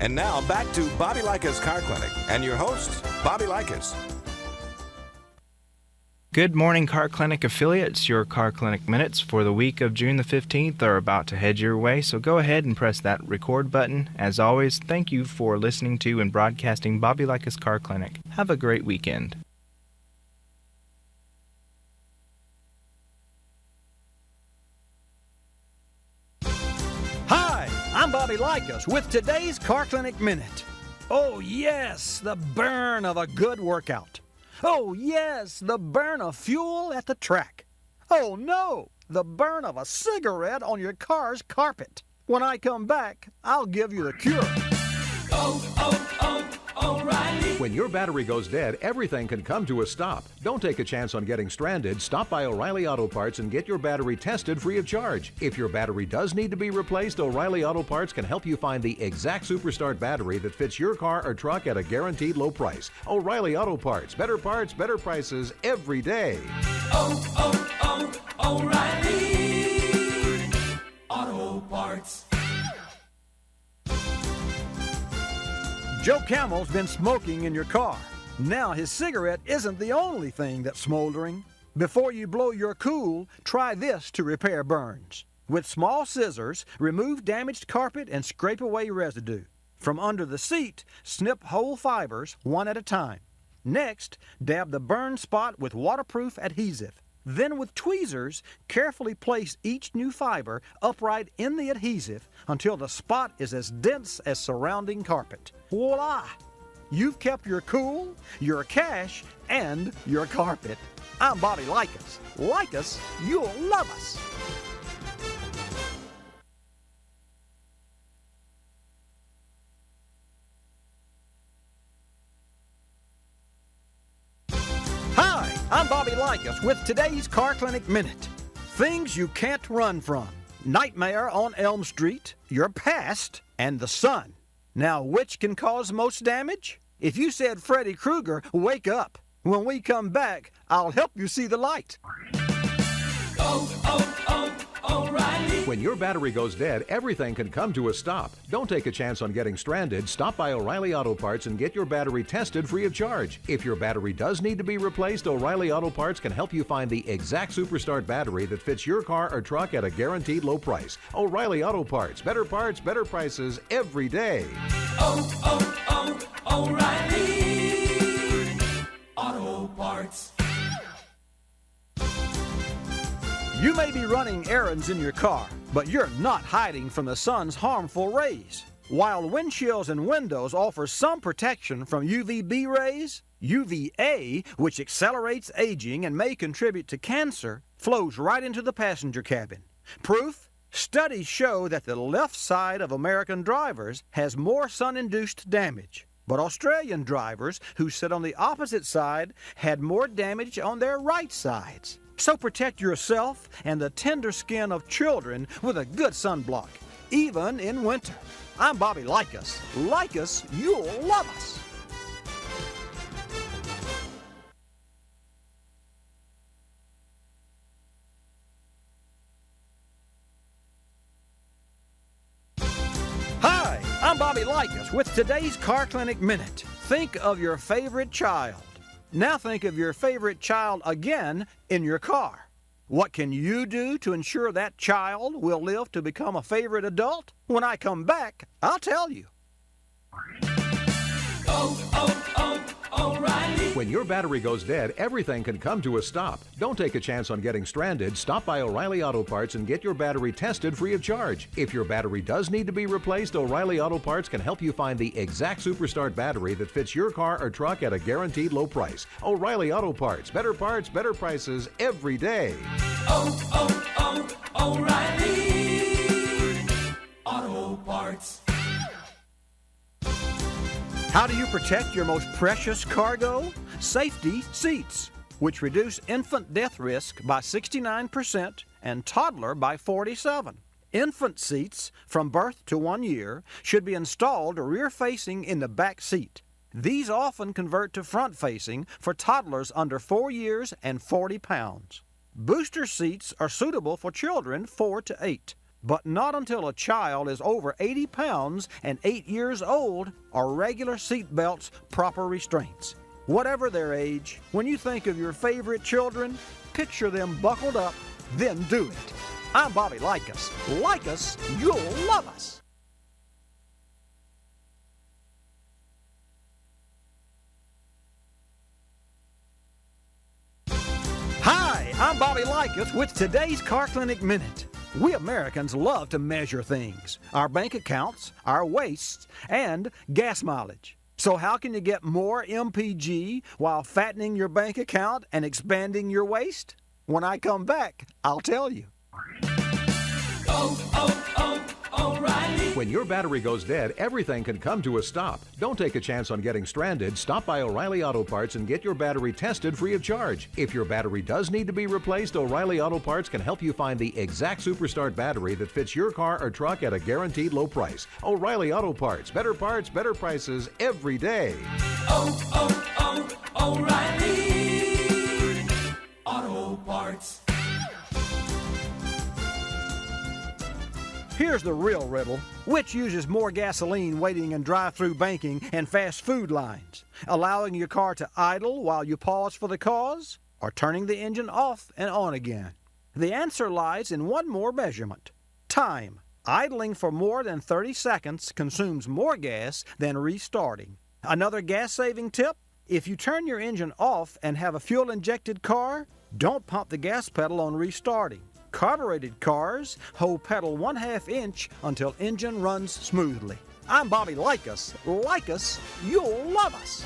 And now back to Bobby Likis Car Clinic and your host, Bobby Likis. Good morning, Car Clinic affiliates. Your Car Clinic minutes for the week of June the 15th are about to head your way, so go ahead and press that record button. As always, thank you for listening to and broadcasting Bobby Likis Car Clinic. Have a great weekend. Hi, I'm Bobby Likis with today's Car Clinic Minute. Oh yes, the burn of a good workout. Oh yes, the burn of fuel at the track. Oh no, the burn of a cigarette on your car's carpet. When I come back, I'll give you the cure. O'Reilly. When your battery goes dead, everything can come to a stop. Don't take a chance on getting stranded. Stop by O'Reilly Auto Parts and get your battery tested free of charge. If your battery does need to be replaced, O'Reilly Auto Parts can help you find the exact Superstart battery that fits your car or truck at a guaranteed low price. O'Reilly Auto Parts. Better parts, better prices every day. O'Reilly Auto Parts. Joe Camel's been smoking in your car. Now his cigarette isn't the only thing that's smoldering. Before you blow your cool, try this to repair burns. With small scissors, remove damaged carpet and scrape away residue. From under the seat, snip whole fibers one at a time. Next, dab the burn spot with waterproof adhesive. Then with tweezers, carefully place each new fiber upright in the adhesive until the spot is as dense as surrounding carpet. Voila! You've kept your cool, your cash, and your carpet. I'm Bobby Likis. Like us, you'll love us. Hi, I'm Bobby Likis with today's Car Clinic Minute. Things you can't run from. Nightmare on Elm Street, your past, and the sun. Now, which can cause most damage? If you said Freddy Krueger, wake up. When we come back, I'll help you see the light. O'Reilly. When your battery goes dead, everything can come to a stop. Don't take a chance on getting stranded. Stop by O'Reilly Auto Parts and get your battery tested free of charge. If your battery does need to be replaced, O'Reilly Auto Parts can help you find the exact Superstart battery that fits your car or truck at a guaranteed low price. O'Reilly Auto Parts. Better parts, better prices every day. O'Reilly Auto Parts. You may be running errands in your car, but you're not hiding from the sun's harmful rays. While windshields and windows offer some protection from UVB rays, UVA, which accelerates aging and may contribute to cancer, flows right into the passenger cabin. Proof? Studies show that the left side of American drivers has more sun-induced damage, but Australian drivers who sit on the opposite side had more damage on their right sides. So protect yourself and the tender skin of children with a good sunblock, even in winter. I'm Bobby Likis. Like us, you'll love us. Hi, I'm Bobby Likis with today's Car Clinic Minute. Think of your favorite child. Now think of your favorite child again in your car. What can you do to ensure that child will live to become a favorite adult? When I come back, I'll tell you. O'Reilly. When your battery goes dead, everything can come to a stop. Don't take a chance on getting stranded. Stop by O'Reilly Auto Parts and get your battery tested free of charge. If your battery does need to be replaced, O'Reilly Auto Parts can help you find the exact Superstart battery that fits your car or truck at a guaranteed low price. O'Reilly Auto Parts. Better parts, better prices every day. O'Reilly Auto Parts. How do you protect your most precious cargo? Safety seats, which reduce infant death risk by 69% and toddler by 47%. Infant seats from birth to 1 year should be installed rear-facing in the back seat. These often convert to front-facing for toddlers under 4 years and 40 pounds. Booster seats are suitable for children 4 to 8. but not until a child is over 80 pounds and 8 years old are regular seat belts proper restraints. Whatever their age, when you think of your favorite children, picture them buckled up, then do it. I'm Bobby Likis. Like us, you'll love us. Hi, I'm Bobby Likis with today's Car Clinic Minute. We Americans love to measure things, our bank accounts, our wastes, and gas mileage. So how can you get more MPG while fattening your bank account and expanding your waist? When I come back, I'll tell you. O'Reilly. When your battery goes dead, everything can come to a stop. Don't take a chance on getting stranded. Stop by O'Reilly Auto Parts and get your battery tested free of charge. If your battery does need to be replaced, O'Reilly Auto Parts can help you find the exact Superstart battery that fits your car or truck at a guaranteed low price. O'Reilly Auto Parts. Better parts, better prices every day. O'Reilly Auto Parts. Here's the real riddle. Which uses more gasoline waiting in drive-through banking and fast food lines? Allowing your car to idle while you pause for the cause? Or turning the engine off and on again? The answer lies in one more measurement. Time. Idling for more than 30 seconds consumes more gas than restarting. Another gas-saving tip? If you turn your engine off and have a fuel-injected car, don't pump the gas pedal on restarting. Carbureted cars hold pedal 1/2 inch until engine runs smoothly. I'm Bobby Likis. Like us, you'll love us.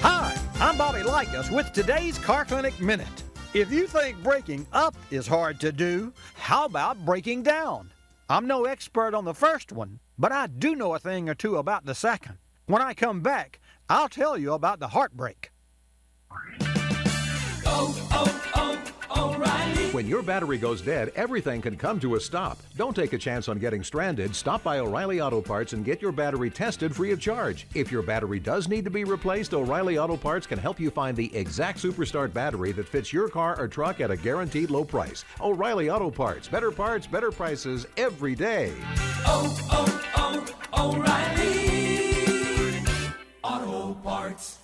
Hi, I'm Bobby Likis with today's Car Clinic Minute. If you think breaking up is hard to do, how about breaking down? I'm no expert on the first one, but I do know a thing or two about the second. When I come back, I'll tell you about the heartbreak. O'Reilly. When your battery goes dead, everything can come to a stop. Don't take a chance on getting stranded. Stop by O'Reilly Auto Parts and get your battery tested free of charge. If your battery does need to be replaced, O'Reilly Auto Parts can help you find the exact Superstart battery that fits your car or truck at a guaranteed low price. O'Reilly Auto Parts. Better parts, better prices every day. O'Reilly Auto Parts.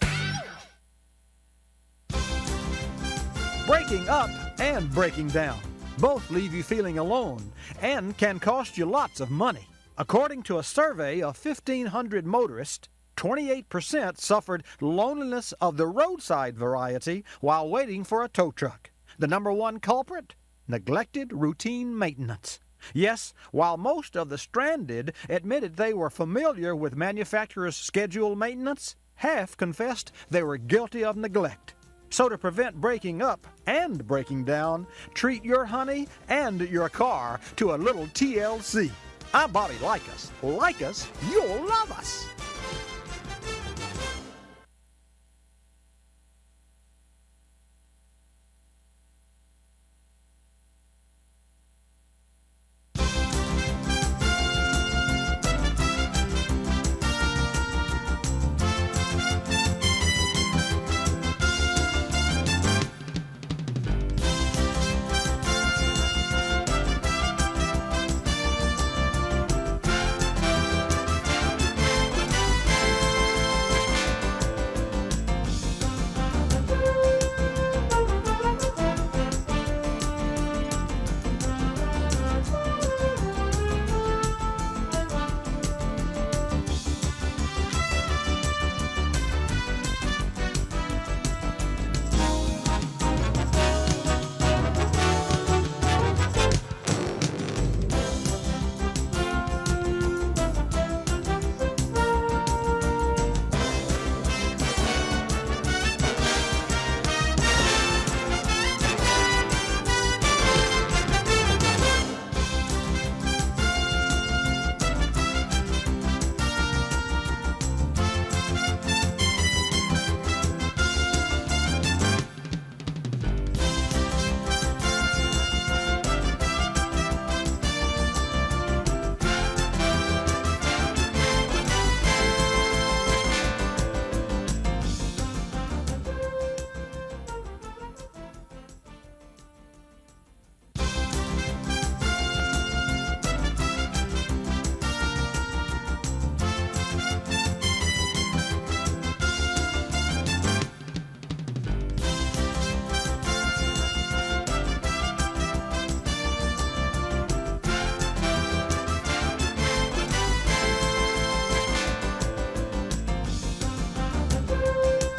Breaking up and breaking down both leave you feeling alone and can cost you lots of money. According to a survey of 1,500 motorists, 28% suffered loneliness of the roadside variety while waiting for a tow truck. The number one culprit? Neglected routine maintenance. Yes, while most of the stranded admitted they were familiar with manufacturers' scheduled maintenance, half confessed they were guilty of neglect. So to prevent breaking up and breaking down, treat your honey and your car to a little TLC. I'm Bobby Likis. Like us, you'll love us.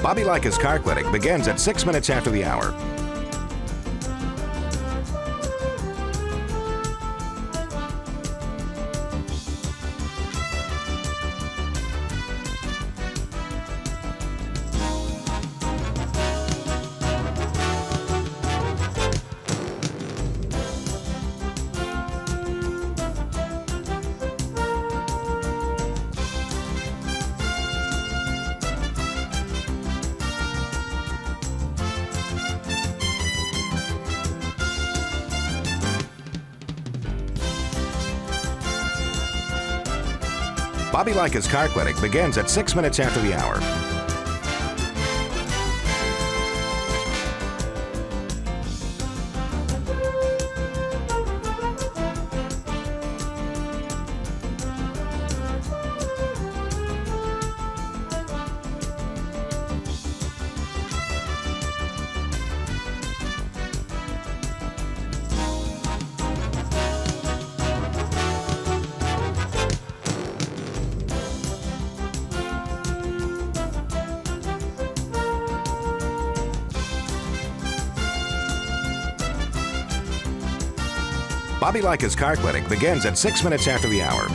Bobby Likis Car Clinic begins at 6 minutes after the hour. Bobby Likis Car Clinic begins at 6 minutes after the hour. Bobby Likis Car Clinic begins at 6 minutes after the hour.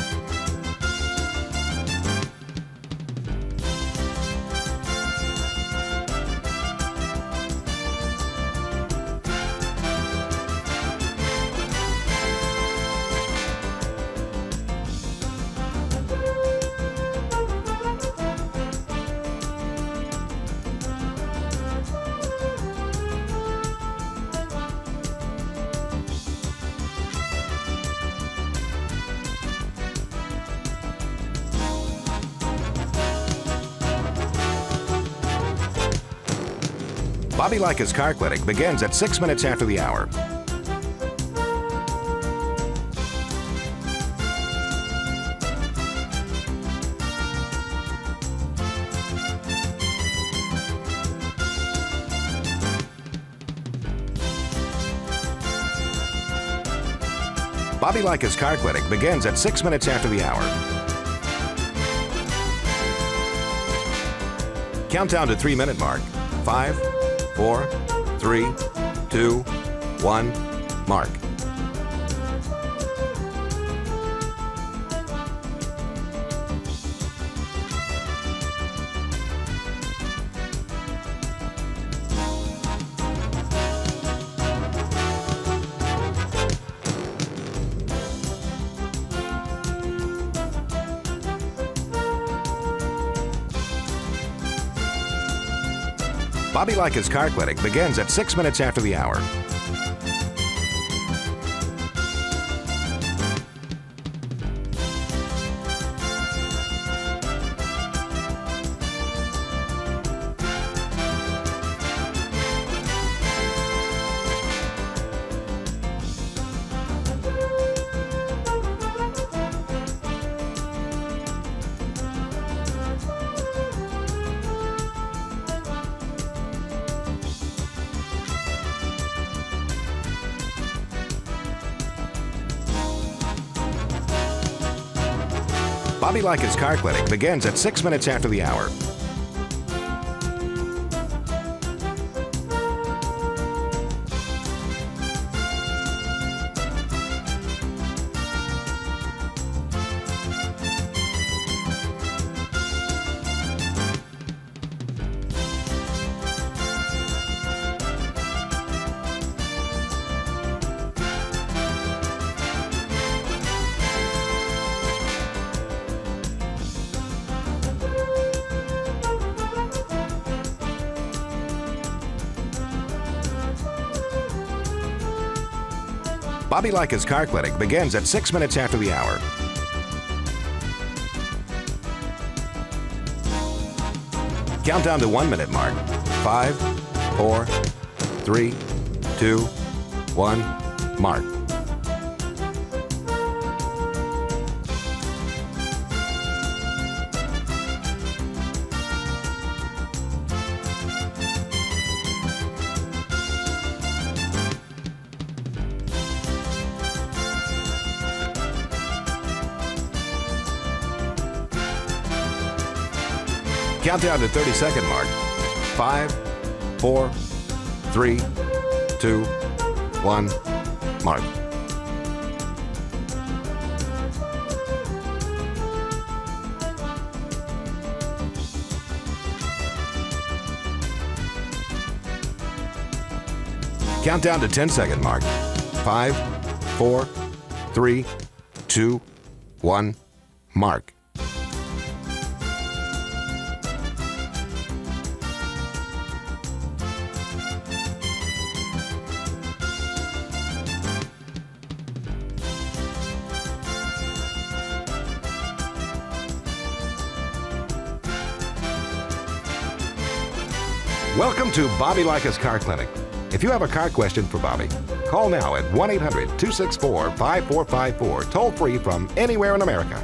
Bobby Likis Car Clinic begins at 6 minutes after the hour. Bobby Likis Car Clinic begins at 6 minutes after the hour. Countdown to 3-minute mark. 5, 4, 3, 2, 1, mark. Bobby Likis Car Clinic begins at 6 minutes after the hour. Bobby Likis Car Clinic begins at 6 minutes after the hour. Bobby Likis Car Clinic begins at 6 minutes after the hour. Countdown to 1-minute mark. 5, 4, 3, 2, 1, mark. Countdown to 30-second mark. 5, 4, 3, 2, 1, mark. Count down to 10-second mark. 5, 4, 3, 2, 1, mark. Welcome to Bobby Likis Car Clinic. If you have a car question for Bobby, call now at 1-800-264-5454, toll free from anywhere in America.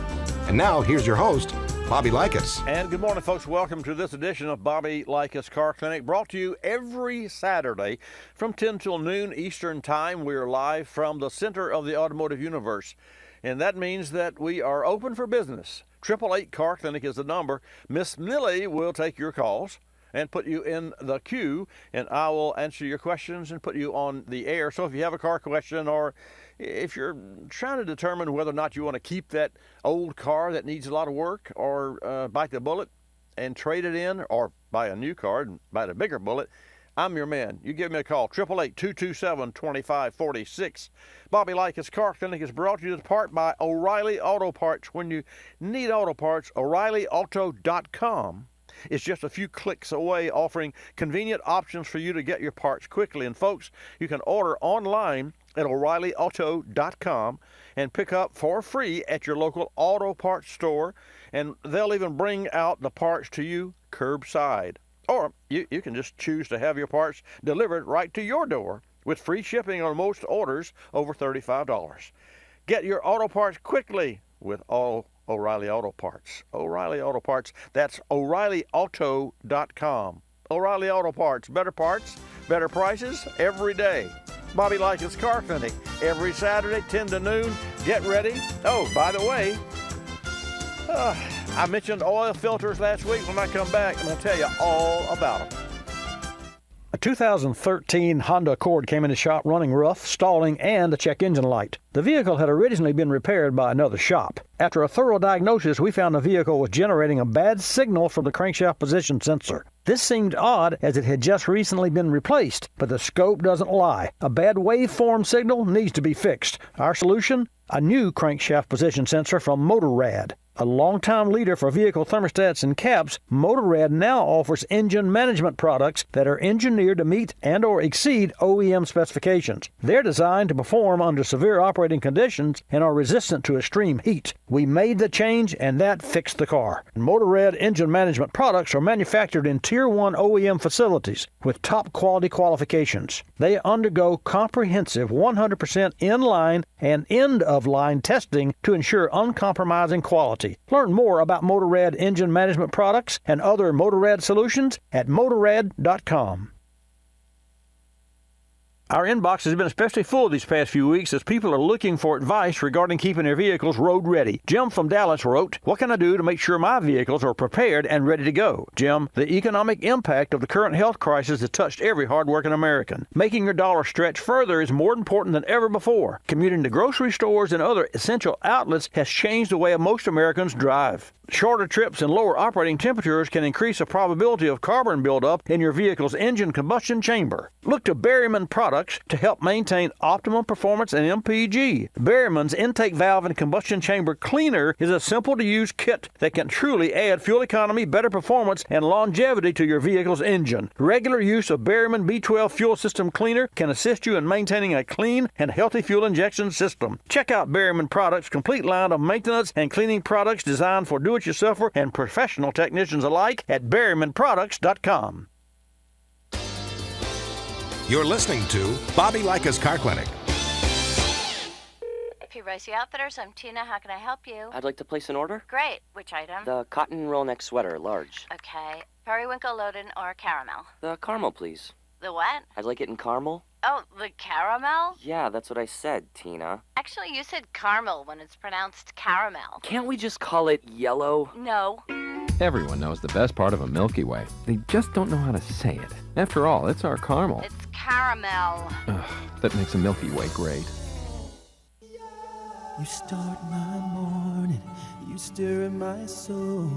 And now, here's your host, Bobby Likis. And good morning, folks. Welcome to this edition of Bobby Likis Car Clinic, brought to you every Saturday from 10 till noon Eastern Time. We are live from the center of the automotive universe, and that means that we are open for business. 888 Car Clinic is the number. Miss Millie will take your calls and put you in the queue, and I will answer your questions and put you on the air. So if you have a car question, or if you're trying to determine whether or not you want to keep that old car that needs a lot of work, or bite the bullet and trade it in, or buy a new car and bite a bigger bullet, I'm your man. You give me a call, 888-227-2546. Bobby Likis Car Clinic is brought to you in part by O'Reilly Auto Parts. When you need auto parts, O'ReillyAuto.com. It's just a few clicks away, offering convenient options for you to get your parts quickly. And folks, you can order online at O'ReillyAuto.com and pick up for free at your local auto parts store. And they'll even bring out the parts to you curbside. Or you can just choose to have your parts delivered right to your door with free shipping on most orders over $35. Get your auto parts quickly with O'Reilly Auto Parts. O'Reilly Auto Parts, that's O'ReillyAuto.com. O'Reilly Auto Parts, better prices every day. Bobby Likis Car Clinic, every Saturday, 10 to noon. Get ready. Oh, by the way, I mentioned oil filters last week. When I come back, I'm going to tell you all about them. A 2013 Honda Accord came in the shop running rough, stalling, and a check engine light. The vehicle had originally been repaired by another shop. After a thorough diagnosis, we found the vehicle was generating a bad signal from the crankshaft position sensor. This seemed odd as it had just recently been replaced, but the scope doesn't lie. A bad waveform signal needs to be fixed. Our solution? A new crankshaft position sensor from Motorrad. A longtime leader for vehicle thermostats and caps, Motorrad now offers engine management products that are engineered to meet and or exceed OEM specifications. They're designed to perform under severe operating conditions and are resistant to extreme heat. We made the change, and that fixed the car. Motorrad engine management products are manufactured in Tier 1 OEM facilities with top quality qualifications. They undergo comprehensive 100% in-line and end-of-line testing to ensure uncompromising quality. Learn more about Motorrad engine management products and other Motorrad solutions at Motorrad.com. Our inbox has been especially full these past few weeks as people are looking for advice regarding keeping their vehicles road ready. Jim from Dallas wrote, "What can I do to make sure my vehicles are prepared and ready to go?" Jim, the economic impact of the current health crisis has touched every hardworking American. Making your dollar stretch further is more important than ever before. Commuting to grocery stores and other essential outlets has changed the way most Americans drive. Shorter trips and lower operating temperatures can increase the probability of carbon buildup in your vehicle's engine combustion chamber. Look to Berryman products to help maintain optimum performance and MPG. Berryman's intake valve and combustion chamber cleaner is a simple-to-use kit that can truly add fuel economy, better performance, and longevity to your vehicle's engine. Regular use of Berryman B12 fuel system cleaner can assist you in maintaining a clean and healthy fuel injection system. Check out Berryman products' complete line of maintenance and cleaning products designed for do-it-yourselfer and professional technicians alike at BerrymanProducts.com. You're listening to Bobby Likis Car Clinic. Rosie Outfitters, I'm Tina. How can I help you? I'd like to place an order. Great. Which item? The cotton roll neck sweater, large. Okay. Periwinkle, Loden, or caramel? The caramel, please. The what? I'd like it in caramel. Oh, the caramel? Yeah, that's what I said, Tina. Actually, you said caramel when it's pronounced caramel. Can't we just call it yellow? No. Everyone knows the best part of a Milky Way. They just don't know how to say it. After all, it's our caramel. It's caramel. Ugh, that makes a Milky Way great. You start my morning, you stir in my soul,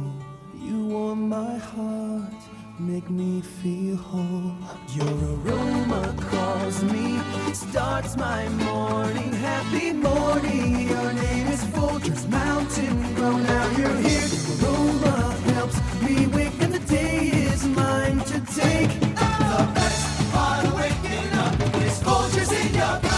you warm my heart, make me feel whole. Your aroma calls me, starts my morning, happy morning. Your name is Folgers Mountain Grow. Now you're here, your aroma helps me wake, and the day is mine to take. The best part of waking up is Folgers in your cup.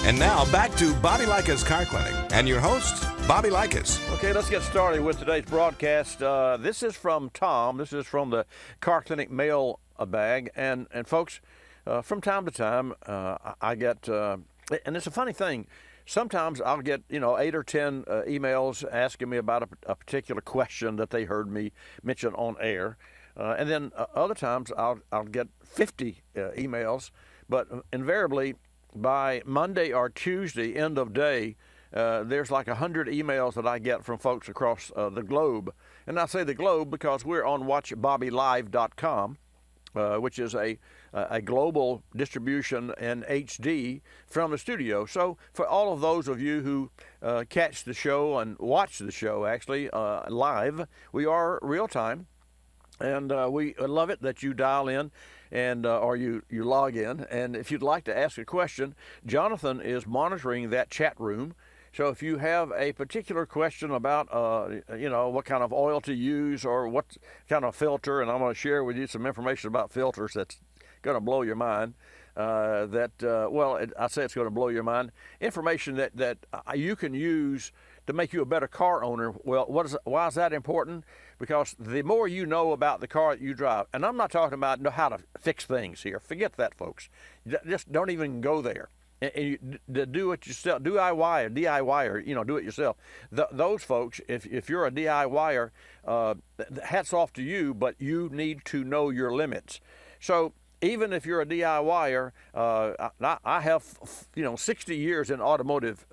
And now back to Bobby Likis Car Clinic and your host, Bobby Likis. Okay, let's get started with today's broadcast. This is from Tom. This is from the Car Clinic mail bag. And folks, from time to time, I get, and it's a funny thing, sometimes I'll get, 8 or 10 emails asking me about a particular question that they heard me mention on air. And then other times I'll get 50 emails, but invariably, by Monday or Tuesday, end of day, there's like 100 emails that I get from folks across the globe. And I say the globe because we're on WatchBobbyLive.com, which is a global distribution in HD from the studio. So for all of those of you who catch the show and watch the show actually live, we are real time. And we love it that you dial in and or you log in. And if you'd like to ask a question, Jonathan is monitoring that chat room. So if you have a particular question about, what kind of oil to use or what kind of filter, and I'm going to share with you some information about filters that's going to blow your mind. I say it's going to blow your mind. Information that you can use to make you a better car owner. Well, why is that important? Because the more you know about the car that you drive, and I'm not talking about how to fix things here. Forget that, folks. Just don't even go there. And you do it yourself. DIY or do it yourself. Those folks, if you're a DIYer, hats off to you, but you need to know your limits. So even if you're a DIYer, I have 60 years in automotive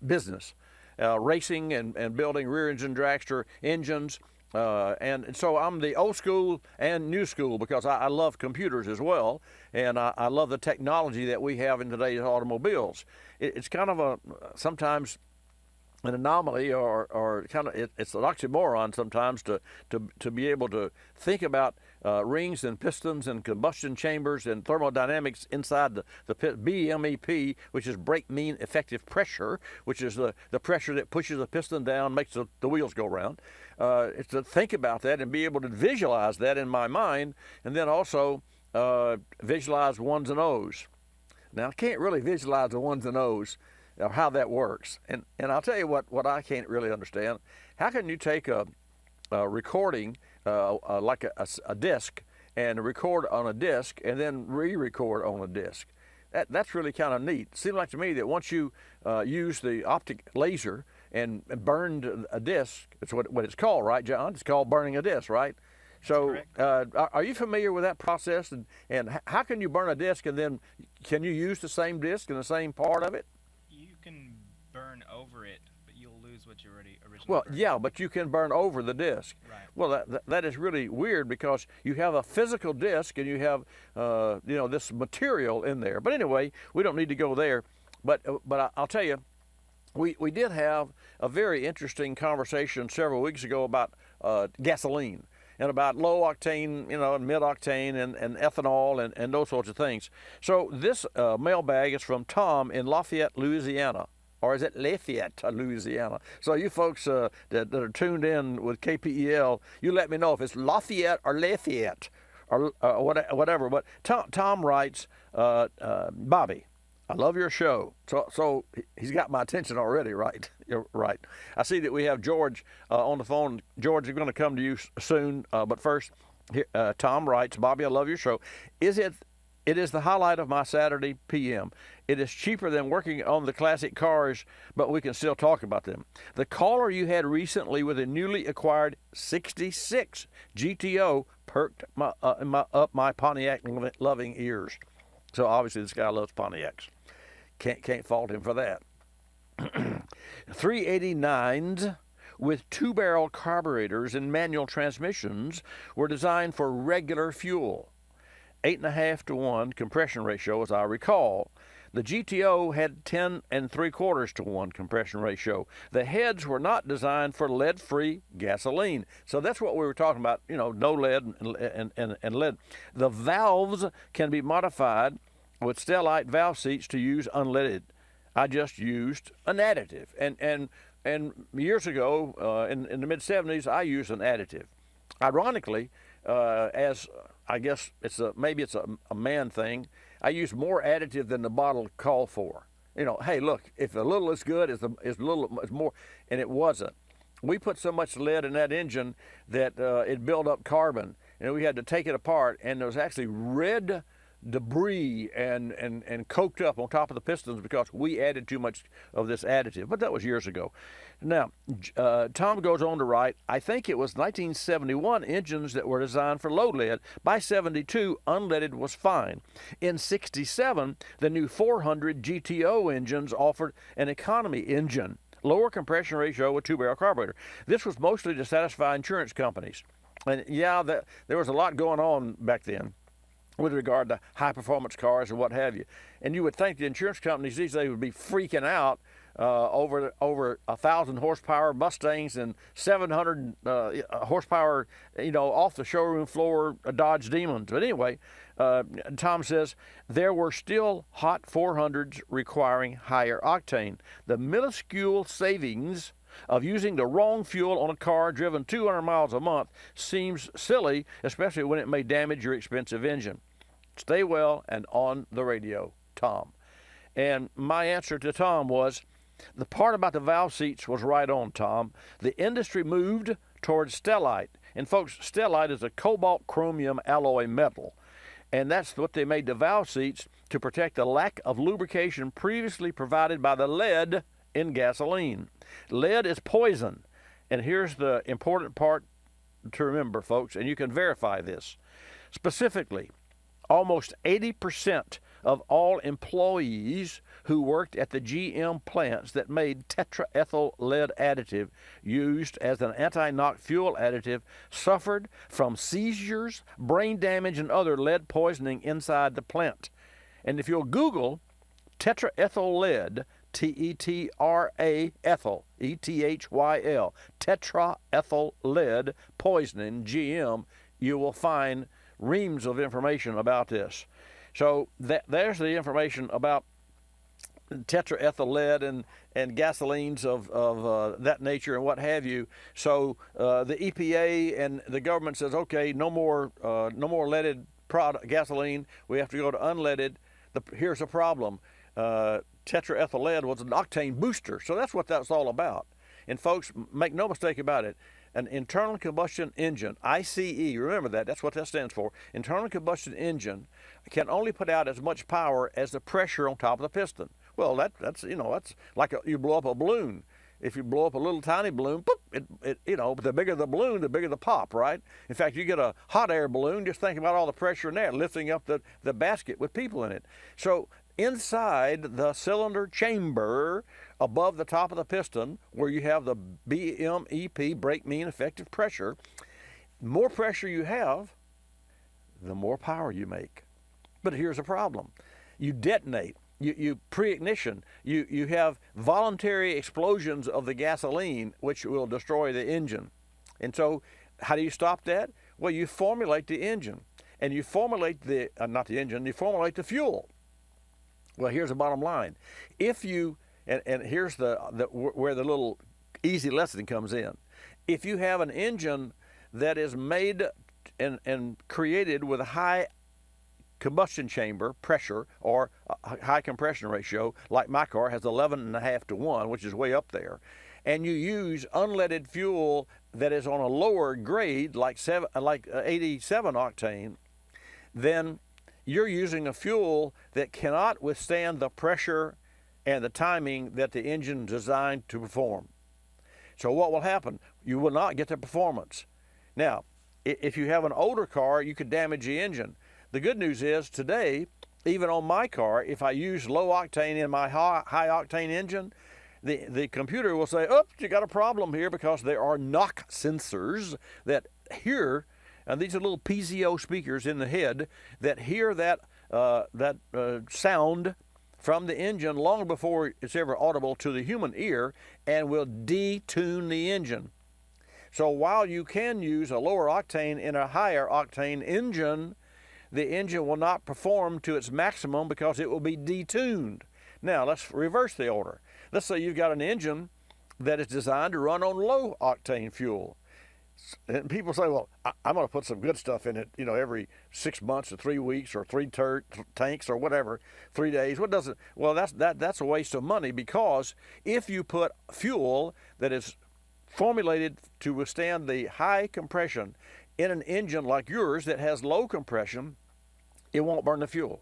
business. Racing and building rear engine dragster engines. And so I'm the old school and new school because I love computers as well. And I love the technology that we have in today's automobiles. It's kind of sometimes an anomaly or kind of it's an oxymoron sometimes to be able to think about rings and pistons and combustion chambers and thermodynamics inside the BMEP, which is brake mean effective pressure, which is the pressure that pushes the piston down, makes the wheels go round. It's to think about that and be able to visualize that in my mind, and then also visualize ones and O's. Now, I can't really visualize the ones and O's, or how that works. And I'll tell you what I can't really understand. How can you take a recording like a disc and record on a disc and then re-record on a disc? That's really kind of neat. It seems like to me that once you use the optic laser and burned a disc, it's what it's called, right, John? It's called burning a disc, right? So are you familiar with that process? And how can you burn a disc and then can you use the same disc and the same part of it? You can burn over it, but you'll lose what you originally Well, burned. yeah, but you can burn over the disc. Right. Well, that is really weird because you have a physical disc and you have this material in there. But anyway, we don't need to go there. But I'll tell you, we did have a very interesting conversation several weeks ago about gasoline and about low octane, and mid octane and ethanol and those sorts of things. So this mailbag is from Tom in Lafayette, Louisiana. Or is it Lafayette, Louisiana? So you folks that are tuned in with KPEL, you let me know if it's Lafayette or Lafayette or whatever. But Tom writes, Bobby, I love your show. So he's got my attention already, right? You're right. I see that we have George on the phone. George, we're going to come to you soon. But first, here, Tom writes, Bobby, I love your show. It is the highlight of my Saturday PM. It is cheaper than working on the classic cars, but we can still talk about them. The caller you had recently with a newly acquired 66 GTO perked up my Pontiac loving ears. So obviously this guy loves Pontiacs. Can't fault him for that. 389s with two-barrel carburetors and manual transmissions were designed for regular fuel. 8.5 to 1 compression ratio, as I recall. The GTO had 10 3/4 to 1 compression ratio. The heads were not designed for lead-free gasoline. So that's what we were talking about, no lead and lead. The valves can be modified with Stellite valve seats to use unleaded. I just used an additive. And years ago, in the mid-'70s, I used an additive. Ironically, as I guess maybe it's a man thing, I use more additive than the bottle called for. Hey, look, if a little is good, it's more, and it wasn't. We put so much lead in that engine that it built up carbon, and we had to take it apart, and there was actually red debris and coked up on top of the pistons because we added too much of this additive. But that was years ago. Now, Tom goes on to write, I think it was 1971 engines that were designed for low lead. By 72, unleaded was fine. In 67, the new 400 GTO engines offered an economy engine, lower compression ratio with two-barrel carburetor. This was mostly to satisfy insurance companies. And yeah, there was a lot going on back then with regard to high-performance cars and what have you. And you would think the insurance companies these days would be freaking out over 1,000 horsepower Mustangs and 700 horsepower, off the showroom floor Dodge Demons. But anyway, Tom says there were still hot 400s requiring higher octane. The minuscule savings of using the wrong fuel on a car driven 200 miles a month seems silly, especially when it may damage your expensive engine. Stay well and on the radio, Tom. And my answer to Tom was, the part about the valve seats was right on, Tom. The industry moved towards Stellite. And folks, Stellite is a cobalt chromium alloy metal. And that's what they made the valve seats to protect the lack of lubrication previously provided by the lead in gasoline. Lead is poison. And here's the important part to remember, folks, and you can verify this. Specifically, almost 80% of all employees who worked at the GM plants that made tetraethyl lead additive used as an anti-knock fuel additive suffered from seizures, brain damage, and other lead poisoning inside the plant. And if you'll Google tetraethyl lead, T-E-T-R-A ethyl, E-T-H-Y-L, tetraethyl lead poisoning, GM, you will find reams of information about this. So there's the information about tetraethyl lead and gasolines of that nature and what have you. So the EPA and the government says, okay, no more leaded gasoline. We have to go to unleaded. Here's the problem. Tetraethyl lead was an octane booster. So that's what that's all about. And folks, make no mistake about it. An internal combustion engine, ICE, remember that's what that stands for. Internal combustion engine can only put out as much power as the pressure on top of the piston. Well, that's like you blow up a balloon. If you blow up a little tiny balloon, boop, the bigger the balloon, the bigger the pop, right? In fact, you get a hot air balloon, just think about all the pressure in there, lifting up the basket with people in it. So inside the cylinder chamber above the top of the piston, where you have the BMEP, brake mean effective pressure, more pressure you have, the more power you make. But here's the problem. You detonate, you pre-ignition, you have voluntary explosions of the gasoline, which will destroy the engine. And so how do you stop that? Well, you formulate the engine, and you formulate you formulate the fuel. Well, here's the bottom line. If you, and here's where the little easy lesson comes in. If you have an engine that is made and created with a high combustion chamber pressure or a high compression ratio, like my car has 11.5 to 1, which is way up there, and you use unleaded fuel that is on a lower grade, like 87 octane, then you're using a fuel that cannot withstand the pressure and the timing that the engine is designed to perform. So what will happen? You will not get the performance. Now, if you have an older car, you could damage the engine. The good news is today, even on my car, if I use low octane in my high octane engine, the computer will say, "Oops, you got a problem here," because there are knock sensors that hear, and these are little PZO speakers in the head that hear that sound from the engine long before it's ever audible to the human ear, and will detune the engine. So while you can use a lower octane in a higher octane engine, the engine will not perform to its maximum because it will be detuned. Now let's reverse the order. Let's say you've got an engine that is designed to run on low octane fuel. And people say, well, I'm going to put some good stuff in it, every 6 months or 3 weeks or 3 tanks or whatever, 3 days. What does it? Well, that's a waste of money, because if you put fuel that is formulated to withstand the high compression in an engine like yours that has low compression, it won't burn the fuel.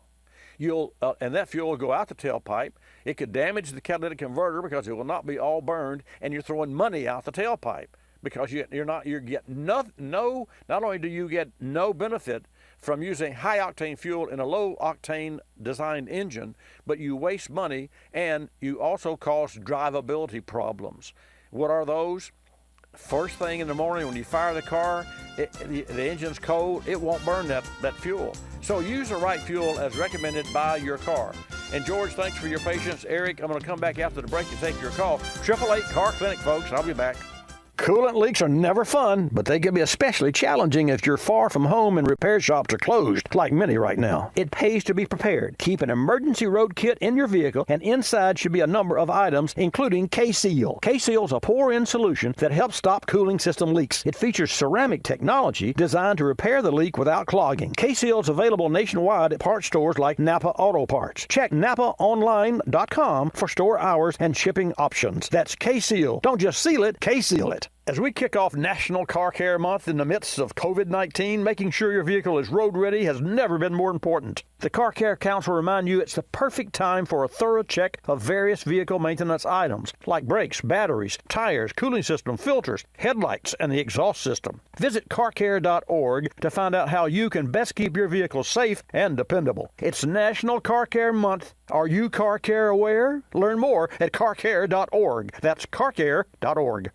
And that fuel will go out the tailpipe. It could damage the catalytic converter because it will not be all burned, and you're throwing money out the tailpipe because not only do you get no benefit from using high octane fuel in a low octane designed engine, but you waste money, and you also cause drivability problems. What are those? First thing in the morning when you fire the car, the engine's cold, it won't burn that fuel. So use the right fuel as recommended by your car. And George, thanks for your patience. Eric, I'm going to come back after the break to take your call. 888 Car Clinic, folks. I'll be back. Coolant leaks are never fun, but they can be especially challenging if you're far from home and repair shops are closed, like many right now. It pays to be prepared. Keep an emergency road kit in your vehicle, and inside should be a number of items, including K-Seal. K-Seal is a pour-in solution that helps stop cooling system leaks. It features ceramic technology designed to repair the leak without clogging. K-Seal is available nationwide at parts stores like Napa Auto Parts. Check NapaOnline.com for store hours and shipping options. That's K-Seal. Don't just seal it, K-Seal it. As we kick off National Car Care Month in the midst of COVID-19, making sure your vehicle is road ready has never been more important. The Car Care Council remind you it's the perfect time for a thorough check of various vehicle maintenance items, like brakes, batteries, tires, cooling system, filters, headlights, and the exhaust system. Visit carcare.org to find out how you can best keep your vehicle safe and dependable. It's National Car Care Month. Are you Car Care aware? Learn more at carcare.org. That's carcare.org.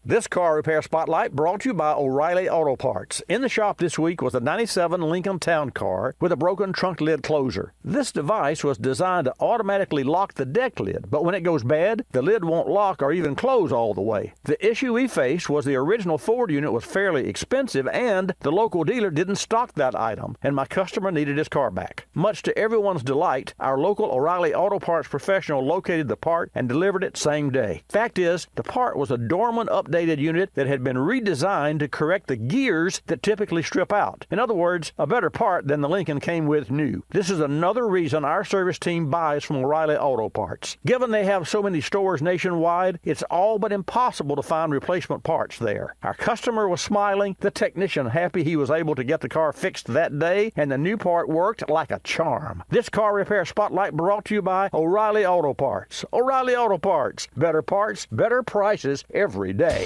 This car repair spotlight brought to you by O'Reilly Auto Parts. In the shop this week was a 97 Lincoln Town Car with a broken trunk lid closer. This device was designed to automatically lock the deck lid, but when it goes bad, the lid won't lock or even close all the way. The issue we faced was the original Ford unit was fairly expensive, and the local dealer didn't stock that item, and my customer needed his car back. Much to everyone's delight, our local O'Reilly Auto Parts professional located the part and delivered it same day. Fact is, the part was a dormant updated unit that had been redesigned to correct the gears that typically strip out. In other words, a better part than the Lincoln came with new. This is another reason our service team buys from O'Reilly Auto Parts. Given they have so many stores nationwide, it's all but impossible to find replacement parts there. Our customer was smiling, the technician happy he was able to get the car fixed that day, and the new part worked like a charm. This car repair spotlight brought to you by O'Reilly Auto Parts. O'Reilly Auto Parts. Better parts, better prices every day.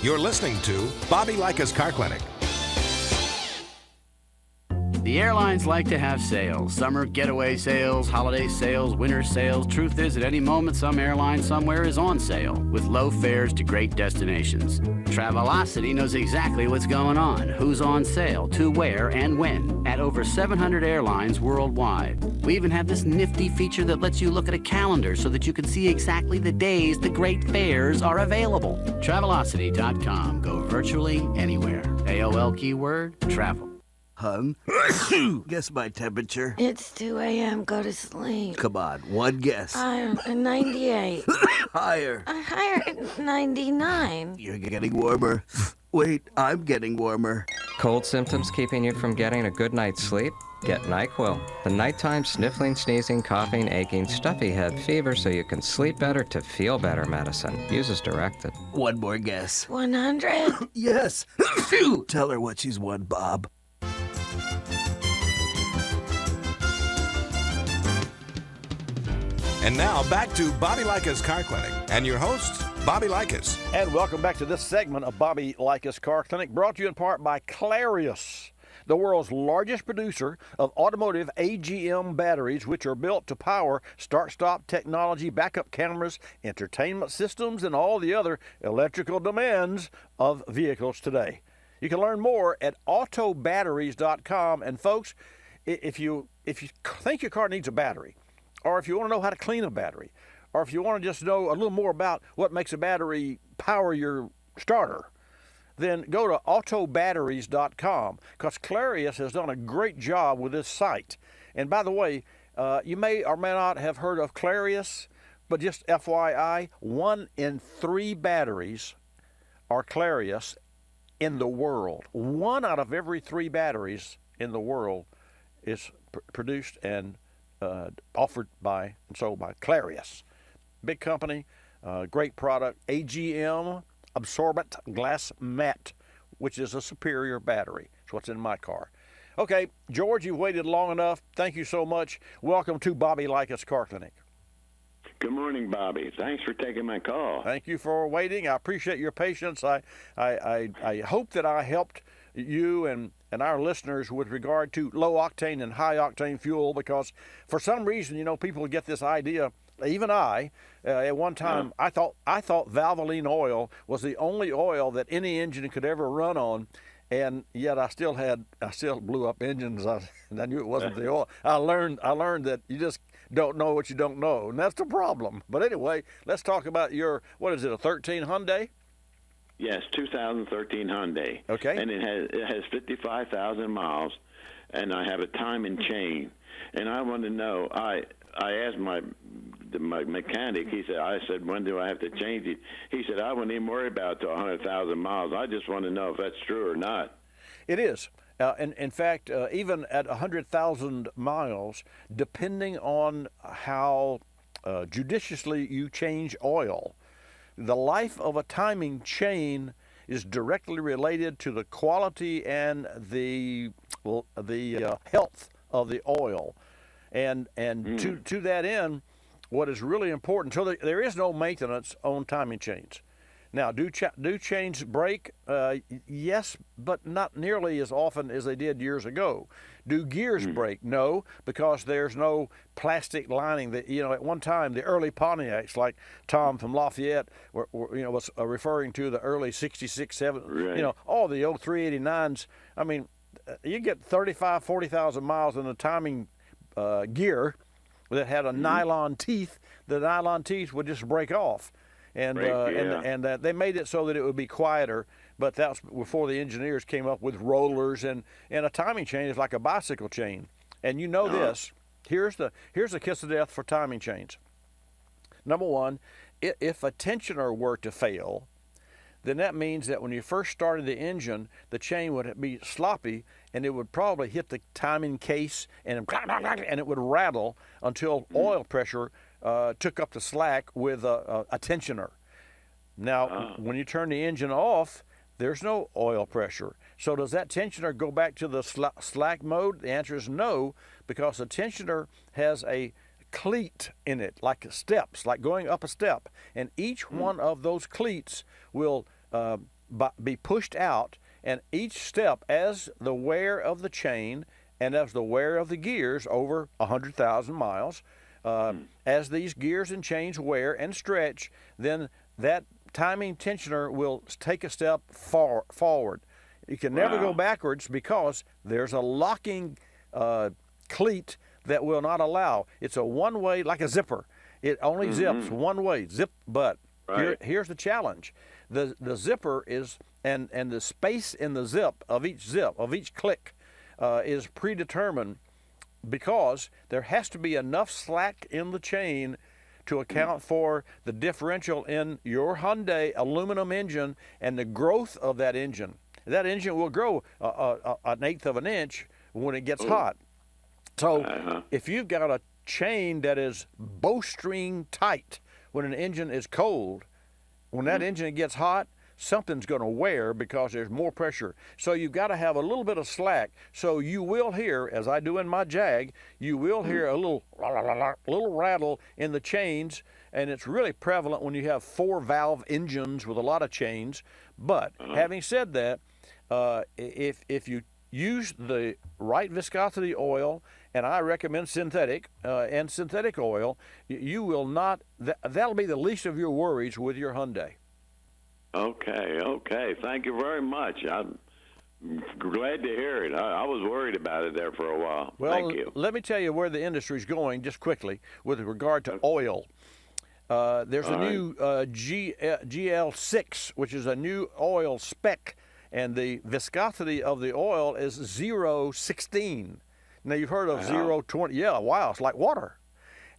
You're listening to Bobby Likis Car Clinic. The airlines like to have sales. Summer getaway sales, holiday sales, winter sales. Truth is, at any moment, some airline somewhere is on sale with low fares to great destinations. Travelocity knows exactly what's going on, who's on sale, to where, and when, at over 700 airlines worldwide. We even have this nifty feature that lets you look at a calendar so that you can see exactly the days the great fares are available. Travelocity.com. Go virtually anywhere. AOL keyword, travel. Hun, guess my temperature. It's 2 a.m. Go to sleep. Come on, one guess. 98. Higher. Higher at 99. You're getting warmer. Wait, I'm getting warmer. Cold symptoms keeping you from getting a good night's sleep? Get NyQuil, the nighttime sniffling, sneezing, coughing, aching, stuffy head, fever so you can sleep better to feel better medicine. Use as directed. One more guess. 100? Yes. Tell her what she's won, Bob. And now back to Bobby Likis Car Clinic and your host, Bobby Likis. And welcome back to this segment of Bobby Likis Car Clinic, brought to you in part by Clarius. the world's largest producer of automotive AGM batteries, which are built to power start-stop technology, backup cameras, entertainment systems, and all the other electrical demands of vehicles today. You can learn more at autobatteries.com. And folks, if you think your car needs a battery, or if you want to know how to clean a battery, or if you want to just know a little more about what makes a battery power your starter, then go to autobatteries.com, because Clarius has done a great job with this site. And by the way, you may or may not have heard of Clarius, but just FYI, 1 in 3 batteries are Clarius in the world. 1 out of every 3 batteries in the world is produced and offered by and sold by Clarius. Big company, great product. AGM absorbent glass mat, which is a superior battery. It's what's in my car. Okay, George, you've waited long enough. Thank you so much. Welcome to Bobby Likis Car Clinic. Good morning, Bobby. Thanks for taking my call. Thank you for waiting. I appreciate your patience. I hope that I helped you and our listeners with regard to low octane and high octane fuel, because for some reason, you know, people get this idea. Even I, at one time, I thought Valvoline oil was the only oil that any engine could ever run on, and yet I still blew up engines. I knew it wasn't the oil. I learned that you just don't know what you don't know, and that's the problem. But anyway, let's talk about your, what is it, a 13 Hyundai? Yes, 2013 Hyundai. Okay. And it has 55,000 miles, and I have a time and chain. And I want to know, I asked my mechanic, I said, when do I have to change it? He said, I wouldn't even worry about it to 100,000 miles. I just want to know if that's true or not. It is. In fact, even at 100,000 miles, depending on how judiciously you change oil, the life of a timing chain is directly related to the quality and the health of the oil. And to that end, what is really important, so there is no maintenance on timing chains. Now, do chains break? Yes, but not nearly as often as they did years ago. Do gears break? No, because there's no plastic lining. That, you know, at one time, the early Pontiacs, like Tom from Lafayette, was referring to the early '66, '7, right. You know, all the old 389s. I mean, you get 35, 40,000 miles in a timing gear that had a nylon teeth. The nylon teeth would just break off. And they made it so that it would be quieter, but that's before the engineers came up with rollers, and a timing chain is like a bicycle chain. And you know this. Here's the kiss of death for timing chains. Number one, if a tensioner were to fail, then that means that when you first started the engine, the chain would be sloppy, and it would probably hit the timing case, and it would rattle until oil pressure took up the slack with a tensioner. Now, when you turn the engine off, there's no oil pressure. So does that tensioner go back to the slack mode? The answer is no, because the tensioner has a cleat in it, like steps, like going up a step. And each one of those cleats will be pushed out, and each step, as the wear of the chain and as the wear of the gears over 100,000 miles, as these gears and chains wear and stretch, then that timing tensioner will take a step forward. You can never go backwards, because there's a locking cleat that will not allow. It's a one-way, like a zipper. It only zips one way, zip. But here's the challenge: the zipper is, and the space in the zip of each click is predetermined, because there has to be enough slack in the chain to account for the differential in your Hyundai aluminum engine and the growth of that engine. That engine will grow an eighth of an inch when it gets hot. So if you've got a chain that is bowstring tight when an engine is cold, when that engine gets hot, something's going to wear because there's more pressure. So you've got to have a little bit of slack. So you will hear, as I do in my Jag, you will hear a little rattle in the chains, and it's really prevalent when you have 4-valve engines with a lot of chains. But having said that, if use the right viscosity oil, and I recommend synthetic and synthetic oil, you will not, that'll be the least of your worries with your Hyundai. Okay. Thank you very much. I'm glad to hear it. I was worried about it there for a while. Well, Thank you. let me tell you where the industry's going just quickly with regard to oil. There's a new GL6, which is a new oil spec, and the viscosity of the oil is 0.16. Now you've heard of 0.20. Yeah, wow, it's like water.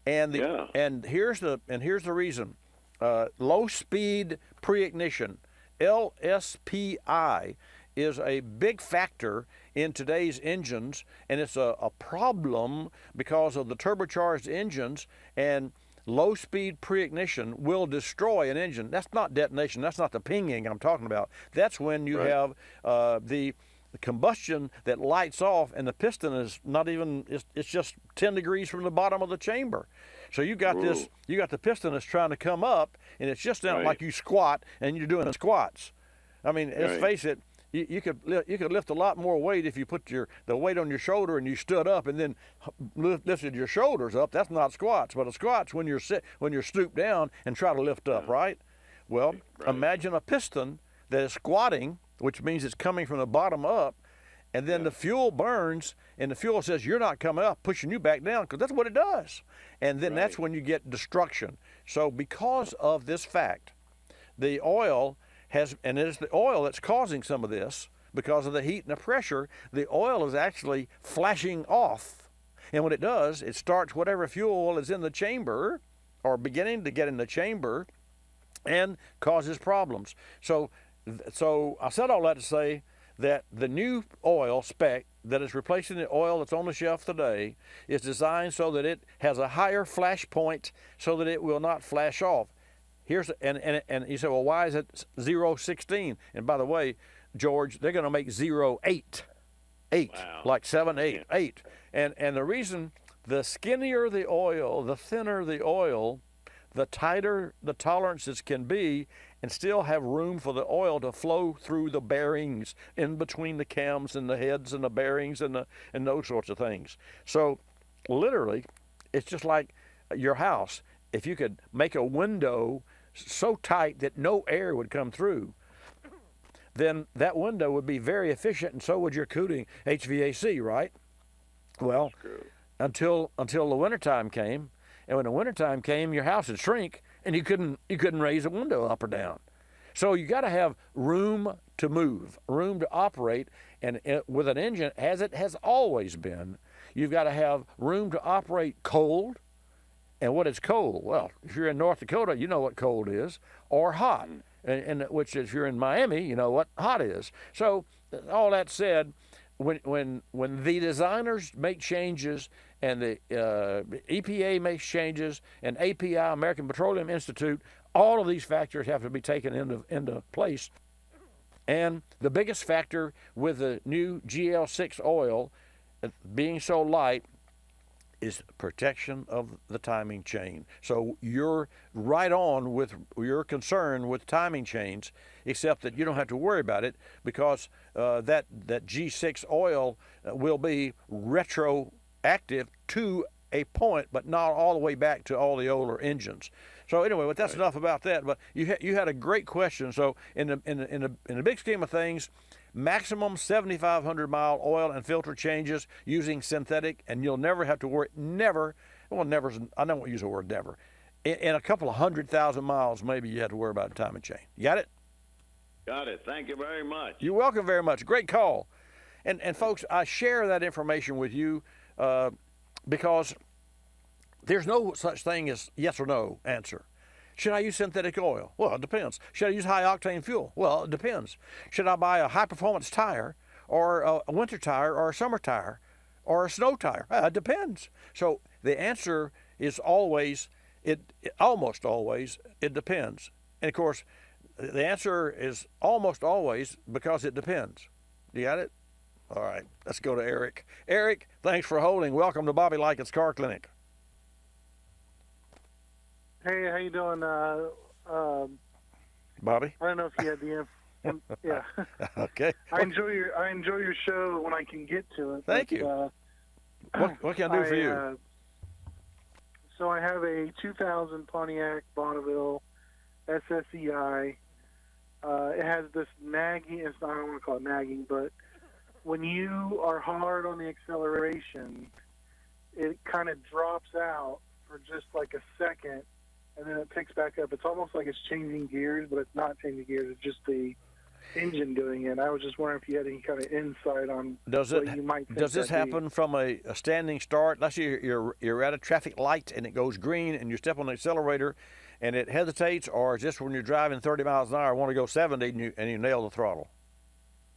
And here's the reason. Low speed pre-ignition, LSPI, is a big factor in today's engines, and it's a problem because of the turbocharged engines, and low speed pre-ignition will destroy an engine. That's not detonation, that's not the pinging I'm talking about. That's when you have the combustion that lights off and the piston is not even, it's just 10 degrees from the bottom of the chamber. So you got this, you got the piston that's trying to come up, and it's just not like you squat and you're doing squats. I mean, let's face it, you could lift a lot more weight if you put the weight on your shoulder and you stood up and then lifted your shoulders up. That's not squats, but a squat's when you're stooped down and try to lift up, right? Well, imagine a piston that is squatting, which means it's coming from the bottom up, and then the fuel burns, and the fuel says you're not coming up, pushing you back down, because that's what it does. And then that's when you get destruction. So because of this fact, the oil has, and it is the oil that's causing some of this, because of the heat and the pressure, the oil is actually flashing off. And when it does, it starts whatever fuel is in the chamber, or beginning to get in the chamber, and causes problems. So I said all that to say that the new oil spec that is replacing the oil that's on the shelf today is designed so that it has a higher flash point so that it will not flash off. And you say, well, why is it 0.16? And by the way, George, they're going to make 0.8, like 7, 8. And the reason, the skinnier the oil, the thinner the oil, the tighter the tolerances can be, and still have room for the oil to flow through the bearings in between the cams and the heads and the bearings and those sorts of things. So literally, it's just like your house. If you could make a window so tight that no air would come through, then that window would be very efficient, and so would your cooling HVAC, right? Well, until the wintertime came, and when the wintertime came, your house would shrink, and you couldn't raise a window up or down. So you got to have room to move, room to operate, and with an engine, as it has always been, you've got to have room to operate cold. And what is cold? Well, if you're in North Dakota, you know what cold is, or hot, and which if you're in Miami, you know what hot is. So all that said, when the designers make changes and the EPA makes changes and API, American Petroleum Institute, all of these factors have to be taken into place. And the biggest factor with the new GL6 oil being so light is protection of the timing chain. So you're right on with your concern with timing chains, except that you don't have to worry about it because that G6 oil will be retroactive to a point, but not all the way back to all the older engines. So anyway, but that's enough about that. But you had a great question. So in the big scheme of things, maximum 7,500 mile oil and filter changes using synthetic, and you'll never have to worry. Never. I don't use the word never. In a couple of 100,000 miles, maybe you have to worry about the timing chain. You got it? Got it. Thank you very much. You're welcome very much. Great call. And folks, I share that information with you because there's no such thing as yes or no answer. Should I use synthetic oil? Well, it depends. Should I use high-octane fuel? Well, it depends. Should I buy a high-performance tire or a winter tire or a summer tire or a snow tire? It depends. So the answer is almost always, it depends. And, of course, the answer is almost always because it depends. You got it? All right. Let's go to Eric. Eric, thanks for holding. Welcome to Bobby Likis Car Clinic. Hey, how you doing? Bobby? I don't know if you had the Yeah. Okay. I enjoy your show when I can get to it. Thank but, you. What can I do for you? So I have a 2000 Pontiac Bonneville SSEI. It has this nagging, I don't want to call it nagging, but when you are hard on the acceleration, it kind of drops out for just like a second, and then it picks back up. It's almost like it's changing gears, but it's not changing gears. It's just the engine doing it. I was just wondering if you had any kind of insight on what you might think. Does this happen from a standing start? Let's say you're at a traffic light and it goes green and you step on the accelerator and it hesitates, or is this when you're driving 30 miles an hour, want to go 70 and you nail the throttle?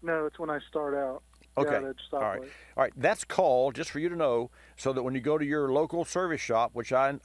No, it's when I start out. Okay. All right. That's called, just for you to know, so that when you go to your local service shop, which I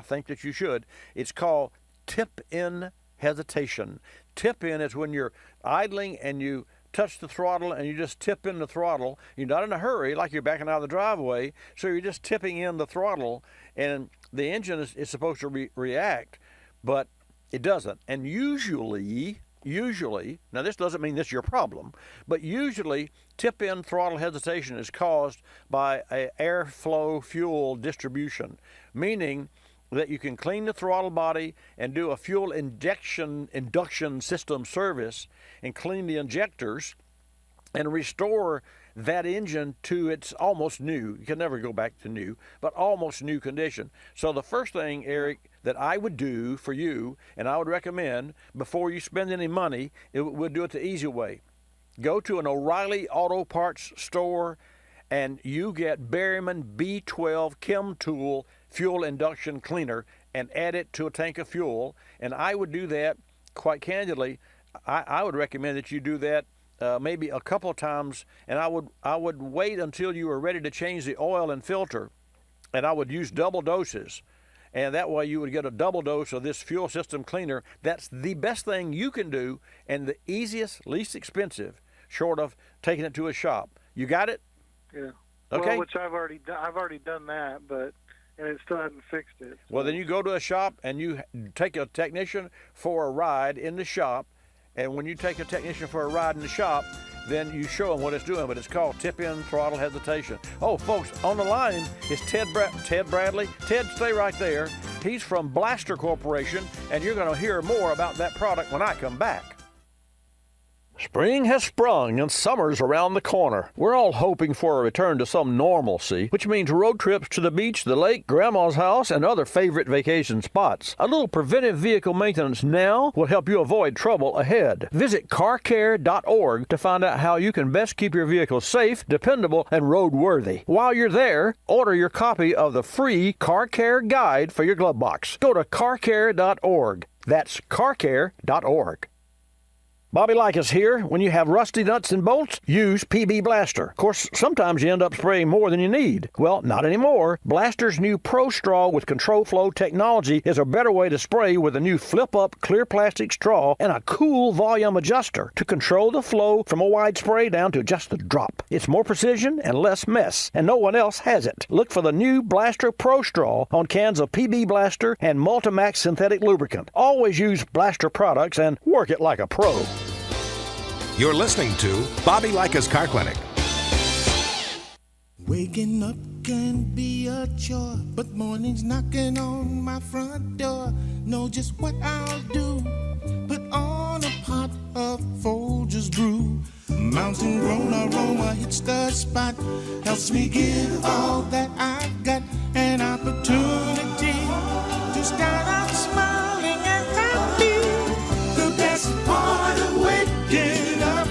think that you should, it's called tip-in hesitation. Tip-in is when you're idling and you touch the throttle and you just tip in the throttle. You're not in a hurry, like you're backing out of the driveway, so you're just tipping in the throttle, and the engine is supposed to react, but it doesn't. And usually, now this doesn't mean this is your problem, but usually tip-in throttle hesitation is caused by a airflow fuel distribution, meaning that you can clean the throttle body and do a fuel induction system service and clean the injectors and restore that engine to its almost new, you can never go back to new, but almost new condition. So the first thing, Eric, that I would do for you, and I would recommend before you spend any money, we'll do it the easy way. Go to an O'Reilly Auto Parts store and you get Berryman B12 Chem Tool fuel induction cleaner and add it to a tank of fuel. And I would do that quite candidly. I would recommend that you do that maybe a couple of times, and I would wait until you were ready to change the oil and filter, and I would use double doses, and that way you would get a double dose of this fuel system cleaner. That's the best thing you can do and the easiest, least expensive, short of taking it to a shop. You got it? Yeah. Okay. Well, which I've already done that, and it still hasn't fixed it. So. Well, then you go to a shop and you take a technician for a ride in the shop. And when you take a technician for a ride in the shop, then you show them what it's doing. But it's called tip-in throttle hesitation. Oh, folks, on the line is Ted Bradley. Ted, stay right there. He's from Blaster Corporation, and you're going to hear more about that product when I come back. Spring has sprung and summer's around the corner. We're all hoping for a return to some normalcy, which means road trips to the beach, the lake, grandma's house, and other favorite vacation spots. A little preventive vehicle maintenance now will help you avoid trouble ahead. Visit carcare.org to find out how you can best keep your vehicle safe, dependable, and roadworthy. While you're there, order your copy of the free Car Care Guide for your glove box. Go to carcare.org. That's carcare.org. Bobby Likis here. When you have rusty nuts and bolts, use PB Blaster. Of course, sometimes you end up spraying more than you need. Well, not anymore. Blaster's new Pro Straw with Control Flow technology is a better way to spray with a new flip-up clear plastic straw and a cool volume adjuster to control the flow from a wide spray down to just a drop. It's more precision and less mess, and no one else has it. Look for the new Blaster Pro Straw on cans of PB Blaster and Multimax synthetic lubricant. Always use Blaster products and work it like a pro. You're listening to Bobby Likis Car Clinic. Waking up can be a chore, but mornings knocking on my front door. Know just what I'll do. Put on a pot of Folgers brew. Mountain grown aroma hits the spot. Helps me give all that I've got. An opportunity to start out smiling and happy. The best part of waking up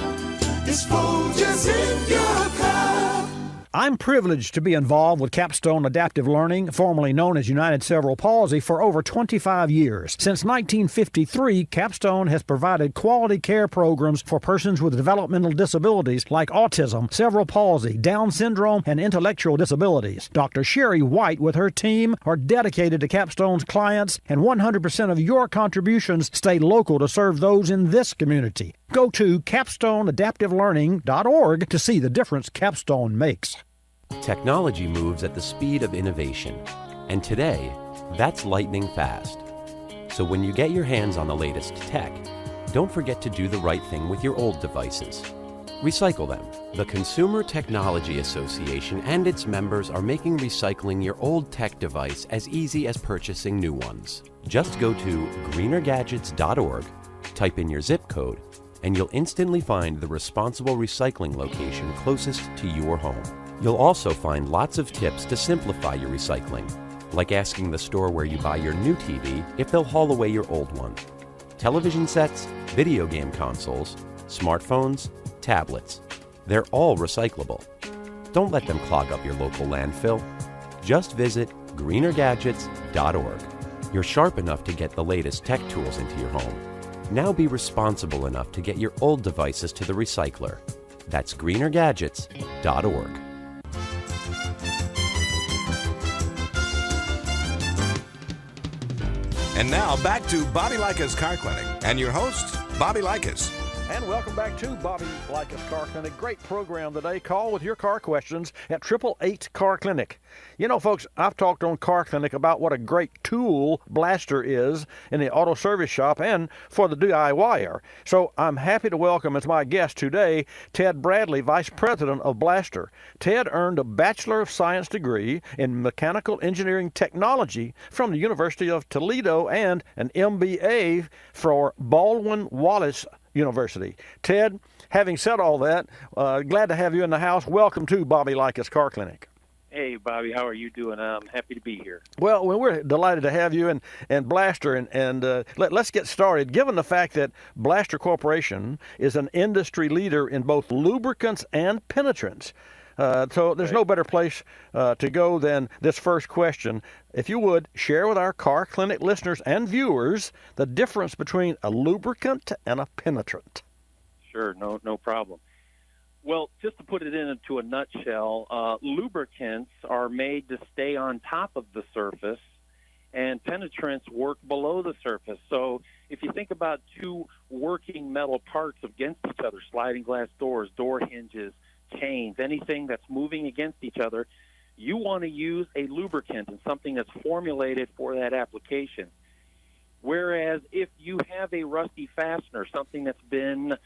is Folgers in your cup. I'm privileged to be involved with Capstone Adaptive Learning, formerly known as United Cerebral Palsy, for over 25 years. Since 1953, Capstone has provided quality care programs for persons with developmental disabilities like autism, cerebral palsy, Down syndrome, and intellectual disabilities. Dr. Sherry White with her team are dedicated to Capstone's clients, and 100% of your contributions stay local to serve those in this community. Go to capstoneadaptivelearning.org to see the difference Capstone makes. Technology moves at the speed of innovation, and today, that's lightning fast. So when you get your hands on the latest tech, don't forget to do the right thing with your old devices. Recycle them. The Consumer Technology Association and its members are making recycling your old tech device as easy as purchasing new ones. Just go to greenergadgets.org, type in your zip code, and you'll instantly find the responsible recycling location closest to your home. You'll also find lots of tips to simplify your recycling, like asking the store where you buy your new TV if they'll haul away your old one. Television sets, video game consoles, smartphones, tablets, they're all recyclable. Don't let them clog up your local landfill. Just visit greenergadgets.org. You're sharp enough to get the latest tech tools into your home. Now be responsible enough to get your old devices to the recycler. That's greenergadgets.org. And now back to Bobby Likis Car Clinic and your host, Bobby Likis. And welcome back to Bobby Likis Car Clinic. Great program today. Call with your car questions at 888 Car Clinic. You know, folks, I've talked on Car Clinic about what a great tool Blaster is in the auto service shop and for the DIYer. So I'm happy to welcome as my guest today Ted Bradley, Vice President of Blaster. Ted earned a Bachelor of Science degree in Mechanical Engineering Technology from the University of Toledo and an MBA for Baldwin-Wallace University. Ted, having said all that, glad to have you in the house. Welcome to Bobby Likis Car Clinic. Hey, Bobby, how are you doing? I'm happy to be here. Well, we're delighted to have you and Blaster, and let's get started. Given the fact that Blaster Corporation is an industry leader in both lubricants and penetrants, so there's no better place to go than this first question. If you would, share with our Car Clinic listeners and viewers the difference between a lubricant and a penetrant. Sure, no problem. Well, just to put it into a nutshell, lubricants are made to stay on top of the surface, and penetrants work below the surface. So if you think about two working metal parts against each other, sliding glass doors, door hinges, chains, anything that's moving against each other, you want to use a lubricant and something that's formulated for that application. Whereas if you have a rusty fastener, something that's been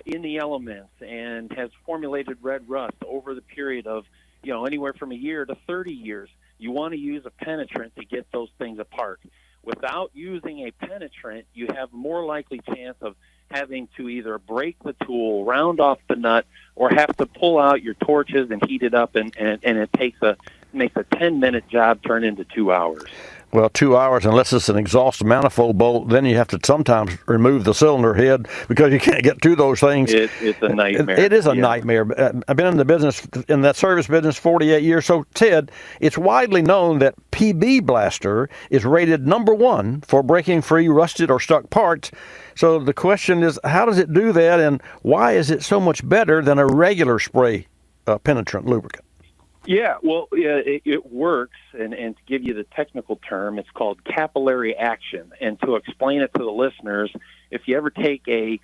in the elements and has formulated red rust over the period of, anywhere from a year to 30 years, you want to use a penetrant to get those things apart. Without using a penetrant, you have more likely chance of having to either break the tool, round off the nut, or have to pull out your torches and heat it up, and it makes a 10-minute job turn into 2 hours. Well, 2 hours, unless it's an exhaust manifold bolt, then you have to sometimes remove the cylinder head because you can't get through those things. It's a nightmare. It is a nightmare. I've been in the business, in that service business, 48 years. So, Ted, it's widely known that PB Blaster is rated #1 for breaking free rusted or stuck parts. So the question is, how does it do that, and why is it so much better than a regular spray penetrant lubricant? Yeah, well, it works, and to give you the technical term, it's called capillary action. And to explain it to the listeners, if you ever take a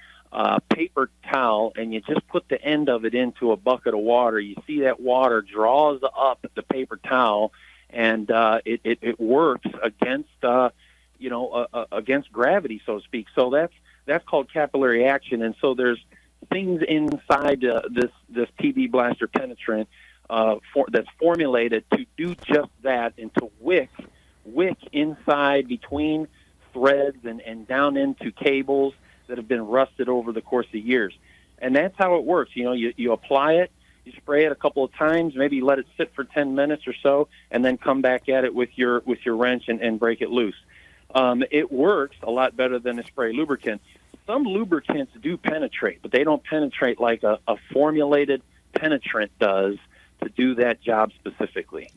paper towel and you just put the end of it into a bucket of water, you see that water draws up the paper towel, and it works against against gravity, so to speak. So that's called capillary action. And so there's things inside this PB Blaster penetrant that's formulated to do just that, and to wick inside between threads and down into cables that have been rusted over the course of years. And that's how it works. You apply it, you spray it a couple of times, maybe let it sit for 10 minutes or so, and then come back at it with your wrench and break it loose. It works a lot better than a spray lubricant. Some lubricants do penetrate, but they don't penetrate like a formulated penetrant does to do that job specifically.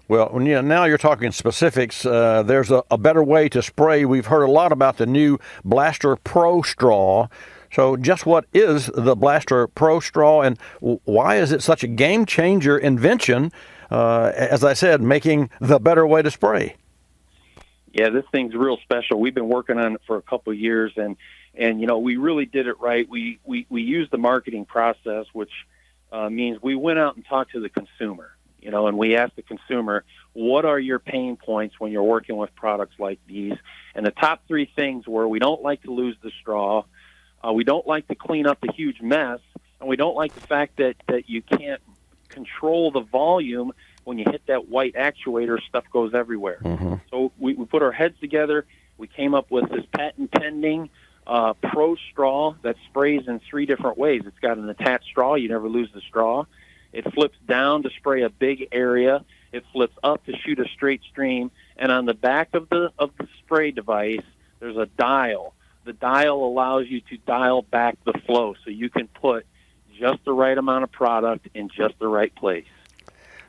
Well, now you're talking specifics. There's a better way to spray. We've heard a lot about the new Blaster Pro Straw. So just what is the Blaster Pro Straw, and why is it such a game-changer invention, as I said, making the better way to spray? Yeah, this thing's real special. We've been working on it for a couple of years, and we really did it right. We used the marketing process, which means we went out and talked to the consumer. and we ask the consumer, what are your pain points when you're working with products like these? And the top three things were, we don't like to lose the straw, we don't like to clean up the huge mess, and we don't like the fact that you can't control the volume. When you hit that white actuator, stuff goes everywhere. Mm-hmm. So we put our heads together. We came up with this patent-pending Pro Straw that sprays in 3 different ways. It's got an attached straw. You never lose the straw. It flips down to spray a big area. It flips up to shoot a straight stream. And on the back of the spray device, there's a dial. The dial allows you to dial back the flow, so you can put just the right amount of product in just the right place.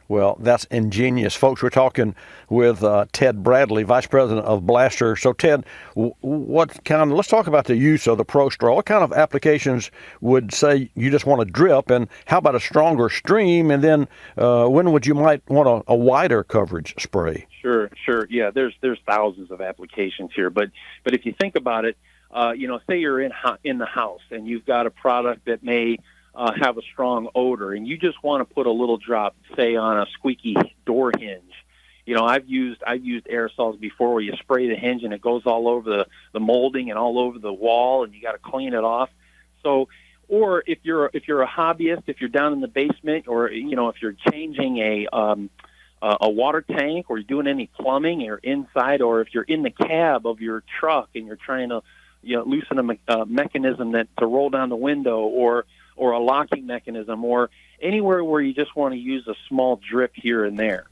Well, that's ingenious. Folks, we're talking with Ted Bradley, Vice President of Blaster. So, Ted, let's talk about the use of the Pro Straw. What kind of applications would say you just want to drip, and how about a stronger stream? And then when would you might want a wider coverage spray? Sure. Yeah, there's thousands of applications here. But if you think about it, say you're in the house and you've got a product that may have a strong odor, and you just want to put a little drop, say, on a squeaky door hinge. I've used aerosols before where you spray the hinge and it goes all over the molding and all over the wall, and you got to clean it off. So, or if you're a hobbyist, if you're down in the basement, or if you're changing a water tank, or you're doing any plumbing, or inside, or if you're in the cab of your truck and you're trying to loosen a mechanism to roll down the window, or a locking mechanism, or anywhere where you just want to use a small drip here and there.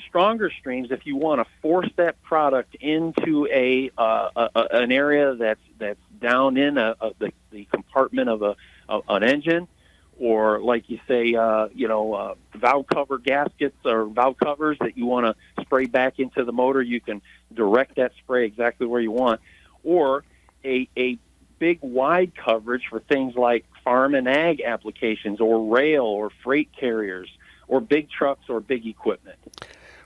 Stronger streams, if you want to force that product into an area that's down in the compartment of an engine, or like you say, valve cover gaskets or valve covers that you want to spray back into the motor, you can direct that spray exactly where you want. Or a big wide coverage for things like farm and ag applications, or rail, or freight carriers, or big trucks, or big equipment.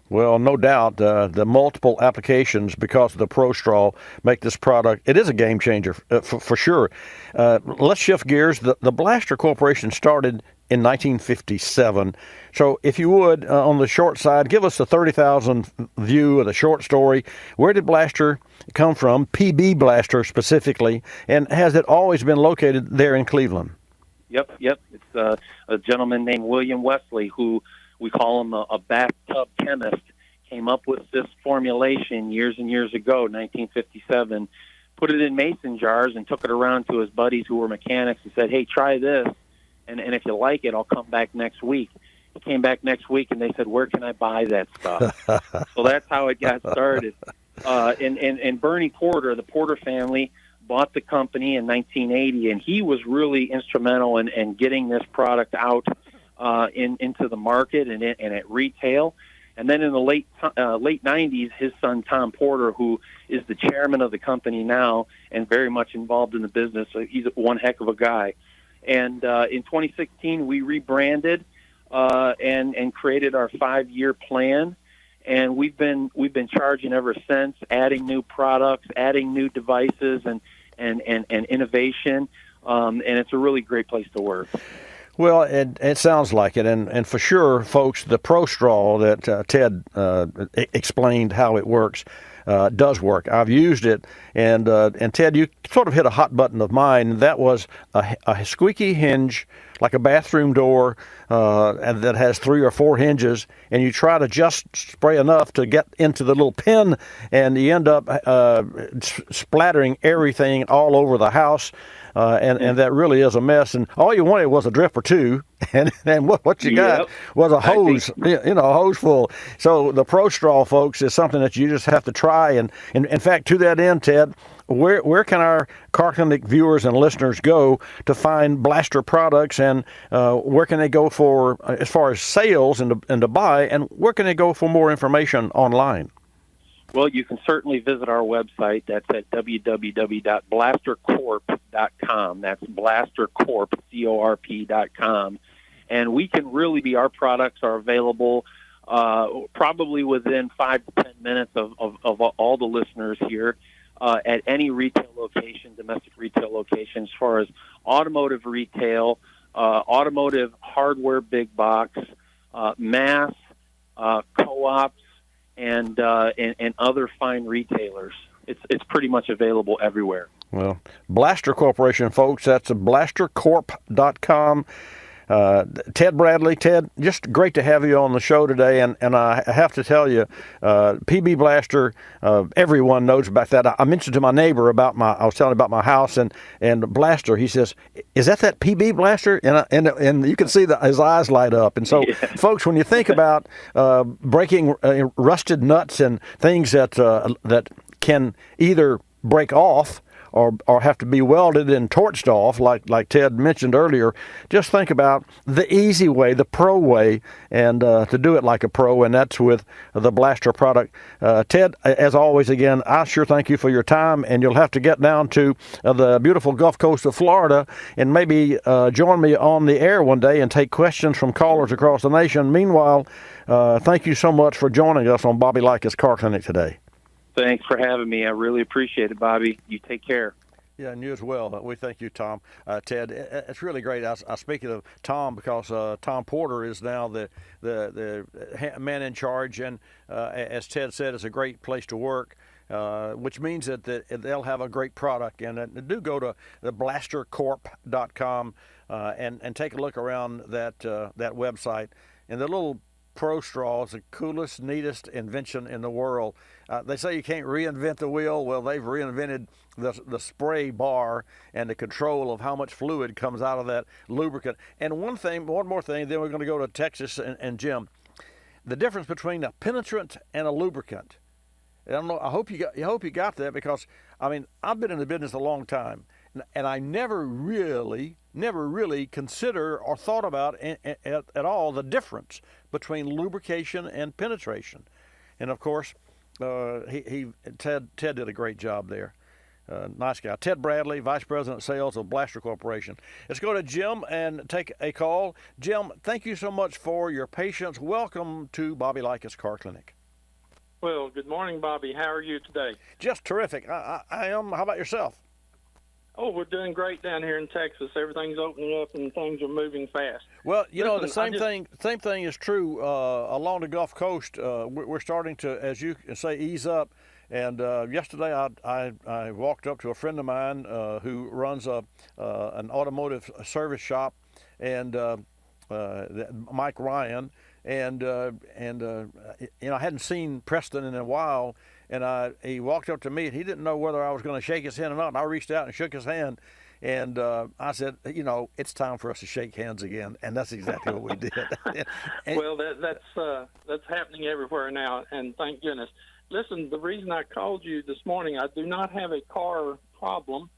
Well, no doubt the multiple applications because of the Pro Straw make this product, it is a game changer for sure. Let's shift gears. The Blaster Corporation started in 1957. So if you would, on the short side, give us a 30,000 view of the short story. Where did Blaster come from, PB Blaster specifically, and has it always been located there in Cleveland? Yep. It's a gentleman named William Wesley, who we call him a bathtub chemist, came up with this formulation years and years ago, 1957, put it in mason jars and took it around to his buddies who were mechanics and said, hey, try this, and if you like it, I'll come back next week. He came back next week, and they said, where can I buy that stuff? So that's how it got started. And Bernie Porter, the Porter family, bought the company in 1980, and he was really instrumental in getting this product out into the market and at retail. And then in the late 90s, his son Tom Porter, who is the chairman of the company now and very much involved in the business, so he's one heck of a guy. And in 2016, we rebranded and created our 5-year plan. And we've been charging ever since, adding new products, adding new devices, and innovation. And it's a really great place to work. Well, it sounds like it, and for sure, folks, the Pro Straw that Ted explained how it works does work. I've used it, and Ted, you sort of hit a hot button of mine. That was a squeaky hinge, like a bathroom door, and that has 3 or 4 hinges, and you try to just spray enough to get into the little pin, and you end up splattering everything all over the house. And that really is a mess. And all you wanted was a drip or two, and what you got was a hose, a hose full. So the Pro Straw, folks, is something that you just have to try. And in fact, to that end, Ted, where can our Car Clinic viewers and listeners go to find Blaster products, and where can they go for as far as sales and to buy, and where can they go for more information online? Well, you can certainly visit our website. That's at www.blastercorp.com. That's blastercorp, C-O-R-P.com. And we can really our products are available probably within 5 to 10 minutes of all the listeners here at any retail location, domestic retail location, as far as automotive retail, automotive hardware big box, mass, co-ops, and other fine retailers. It's pretty much available everywhere. Well, Blaster Corporation, folks, that's blastercorp.com. Ted Bradley, Ted, just great to have you on the show today, and I have to tell you, PB Blaster, everyone knows about that. I mentioned to my neighbor I was telling about my house and Blaster. He says, "Is that PB Blaster?" And you can see his eyes light up. And so, folks, when you think about breaking rusted nuts and things that can either break off or have to be welded and torched off, like Ted mentioned earlier, just think about the easy way, the pro way, and to do it like a pro, and that's with the Blaster product. Ted, as always, again, I sure thank you for your time, and you'll have to get down to the beautiful Gulf Coast of Florida and maybe join me on the air one day and take questions from callers across the nation. Meanwhile, thank you so much for joining us on Bobby Likis Car Clinic today. Thanks for having me. I really appreciate it, Bobby. You take care. Yeah, and you as well. We thank you, Tom. Ted, it's really great. I speak of Tom because Tom Porter is now the man in charge, and as Ted said, it's a great place to work. Which means that they'll have a great product. And do go to the blastercorp.com and take a look around that website. And the little Pro Straw is the coolest, neatest invention in the world. They say you can't reinvent the wheel. Well, they've reinvented the spray bar and the control of how much fluid comes out of that lubricant. And one more thing, then we're going to go to Texas and Jim. The difference between a penetrant and a lubricant. I don't know. I hope you got that, because I mean, I've been in the business a long time, and I never really consider or thought about at all the difference between lubrication and penetration. And of course, Ted did a great job there. Nice guy. Ted Bradley, Vice President of Sales of Blaster Corporation. Let's go to Jim and take a call. Jim, thank you so much for your patience. Welcome to Bobby Likis Car Clinic. Well, good morning, Bobby. How are you today? Just terrific. I am. How about yourself? Oh, we're doing great down here in Texas. Everything's opening up and things are moving fast. Well, the same thing is true along the Gulf Coast. We're starting to, as you say, ease up. And yesterday I walked up to a friend of mine who runs an automotive service shop, and Mike Ryan. And I hadn't seen Preston in a while, and he walked up to me, and he didn't know whether I was going to shake his hand or not. And I reached out and shook his hand, and I said, it's time for us to shake hands again, and that's exactly what we did. Well, that's happening everywhere now, and thank goodness. Listen, the reason I called you this morning, I do not have a car problem,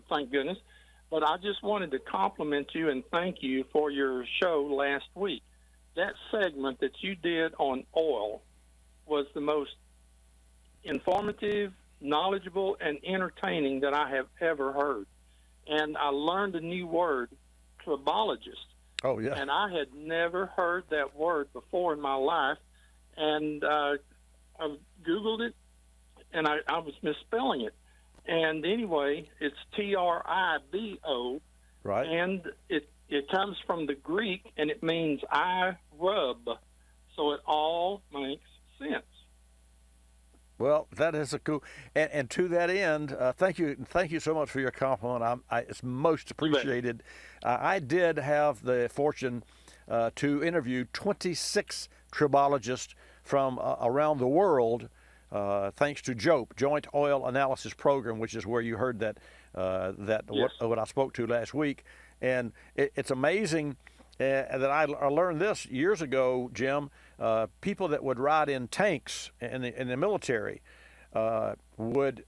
thank goodness, but I just wanted to compliment you and thank you for your show last week. That segment that you did on oil was the most informative, knowledgeable, and entertaining that I have ever heard. And I learned a new word, tribologist. Oh, yeah. And I had never heard that word before in my life. And I Googled it, and I was misspelling it. And anyway, it's TRIBO. Right. And it comes from the Greek, and it means I rub. So it all makes sense. Well, that is a cool, and to that end, thank you so much for your compliment. It's most appreciated. I did have the fortune to interview 26 tribologists from around the world, thanks to JOPE, Joint Oil Analysis Program, which is where you heard that Yes. what I spoke to last week. And it's amazing that I learned this years ago, Jim. People that would ride in tanks in the military would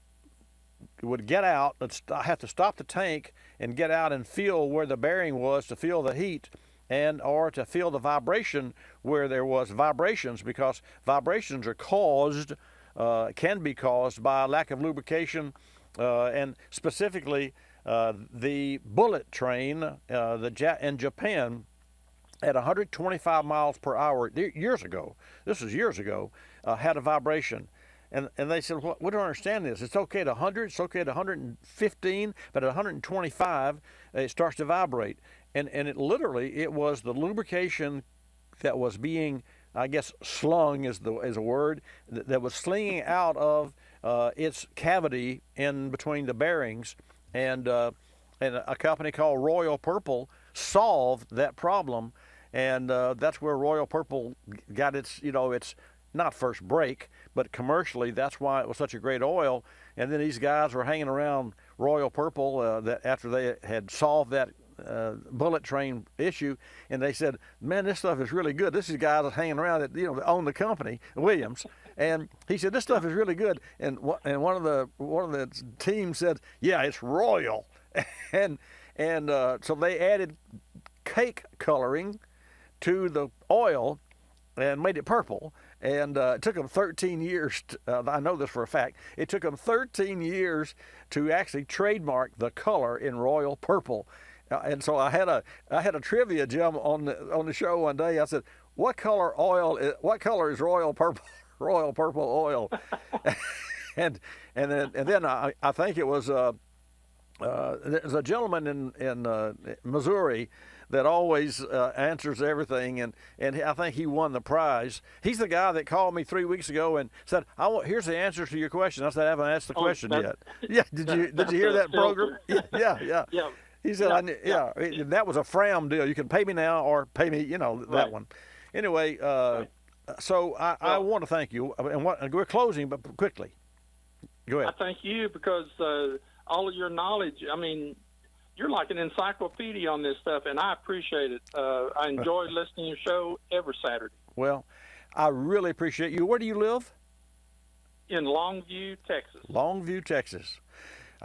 get out and have to stop the tank and get out and feel where the bearing was to feel the heat, and or to feel the vibration where there was vibrations, because vibrations are can be caused by a lack of lubrication, and specifically the bullet train in Japan at 125 miles per hour years ago. This was years ago. Had a vibration, and they said, "Well, we don't understand this. It's okay at 100, it's okay at 115, but at 125 it starts to vibrate." And it literally, it was the lubrication that was being, I guess, slung is a word, that was slinging out of its cavity in between the bearings, and a company called Royal Purple solved that problem, and that's where Royal Purple got its, its not first break, but commercially that's why it was such a great oil. And then these guys were hanging around Royal Purple that after they had solved that bullet train issue, and they said, "Man, this stuff is really good." This is guys that's hanging around that that own the company, Williams, and he said, "This stuff is really good." And one of the team said, "Yeah, it's Royal," and so they added cake coloring to the oil and made it purple. And it took them 13 years. I know this for a fact. It took them 13 years to actually trademark the color in Royal Purple. And so I had a trivia, Jim, on the show one day. I said, "What color is Royal Purple? Royal Purple oil?" and then I think it was there's a gentleman in Missouri that always answers everything, and I think he won the prize. He's the guy that called me 3 weeks ago and said, "Here's the answer to your question." I said, "I haven't asked the question yet." Yeah, did you hear that program? Yeah. He said, that was a Fram deal. You can pay me now or pay me, that one. Anyway, so I want to thank you, and we're closing, but quickly. Go ahead. I thank you because all of your knowledge, you're like an encyclopedia on this stuff, and I appreciate it. I enjoy listening to your show every Saturday. Well, I really appreciate you. Where do you live? In Longview, Texas. Longview, Texas.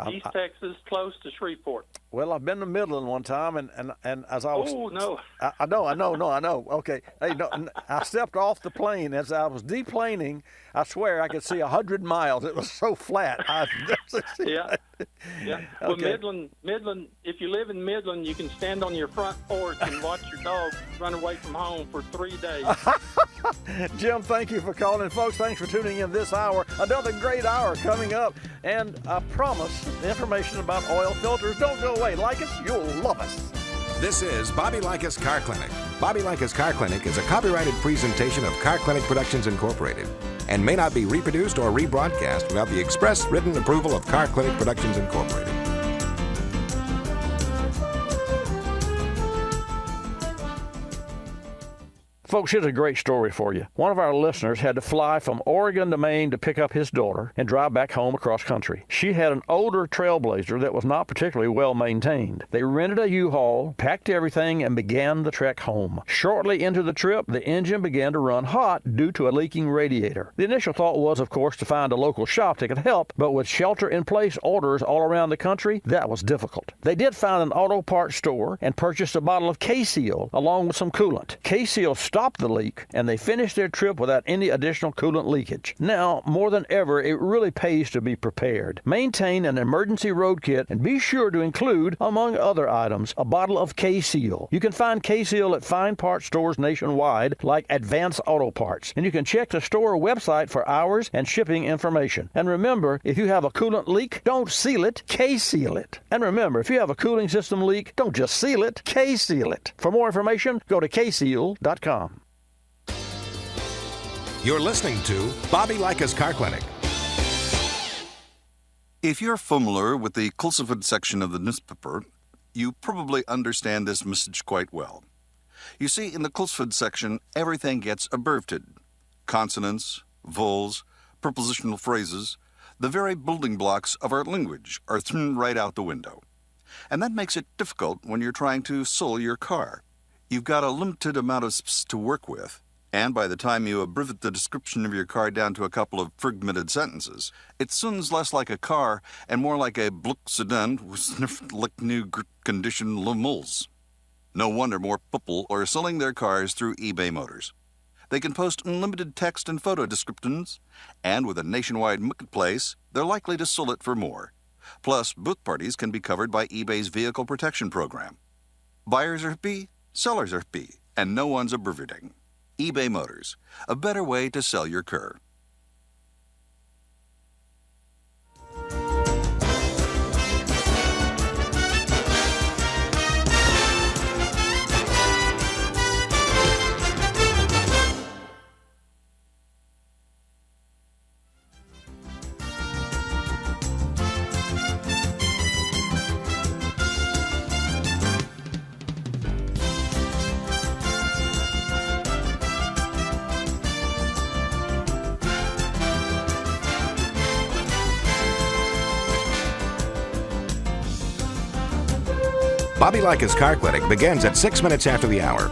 East Texas, close to Shreveport. Well, I've been to Midland one time, and as I was... Oh, no. I know. Okay. Hey, no, I stepped off the plane. As I was deplaning, I swear I could see 100 miles. It was so flat. Yeah. Well, Okay. Midland, if you live in Midland, you can stand on your front porch and watch your dog run away from home for 3 days. Jim, thank you for calling. Folks, thanks for tuning in this hour. Another great hour coming up. And I promise, information about oil filters. Don't go away. Like us, you'll love us. This is Bobby Likis Car Clinic. Bobby Likis Car Clinic is a copyrighted presentation of Car Clinic Productions Incorporated and may not be reproduced or rebroadcast without the express written approval of Car Clinic Productions Incorporated. Folks, here's a great story for you. One of our listeners had to fly from Oregon to Maine to pick up his daughter and drive back home across country. She had an older Trailblazer that was not particularly well maintained. They rented a U-Haul, packed everything, and began the trek home. Shortly into the trip, the engine began to run hot due to a leaking radiator. The initial thought was, of course, to find a local shop that could help, but with shelter-in-place orders all around the country, that was difficult. They did find an auto parts store and purchased a bottle of K-Seal along with some coolant. K-Seal stopped the leak, and they finished their trip without any additional coolant leakage. Now, more than ever, it really pays to be prepared. Maintain an emergency road kit and be sure to include, among other items, a bottle of K-Seal. You can find K-Seal at fine parts stores nationwide, like Advance Auto Parts, and you can check the store website for hours and shipping information. And remember, if you have a coolant leak, don't seal it, K-Seal it. And remember, if you have a cooling system leak, don't just seal it, K-Seal it. For more information, go to kseal.com. You're listening to Bobby Likis Car Clinic. If you're familiar with the Kulseford section of the newspaper, you probably understand this message quite well. You see, in the Kulseford section, everything gets abbreviated. Consonants, vowels, prepositional phrases, the very building blocks of our language are thrown right out the window. And that makes it difficult when you're trying to sell your car. You've got a limited amount of space to work with. And by the time you abbreviate the description of your car down to a couple of fragmented sentences, it sounds less like a car and more like a Bluck sedan with sniffed like new condition lemals. No wonder more people are selling their cars through eBay Motors. They can post unlimited text and photo descriptions, and with a nationwide marketplace, they're likely to sell it for more. Plus, both parties can be covered by eBay's vehicle protection program. Buyers are happy, sellers are happy, and no one's abbreviating. eBay Motors, a better way to sell your car. Bobby Likis Car Clinic begins at 6 minutes after the hour.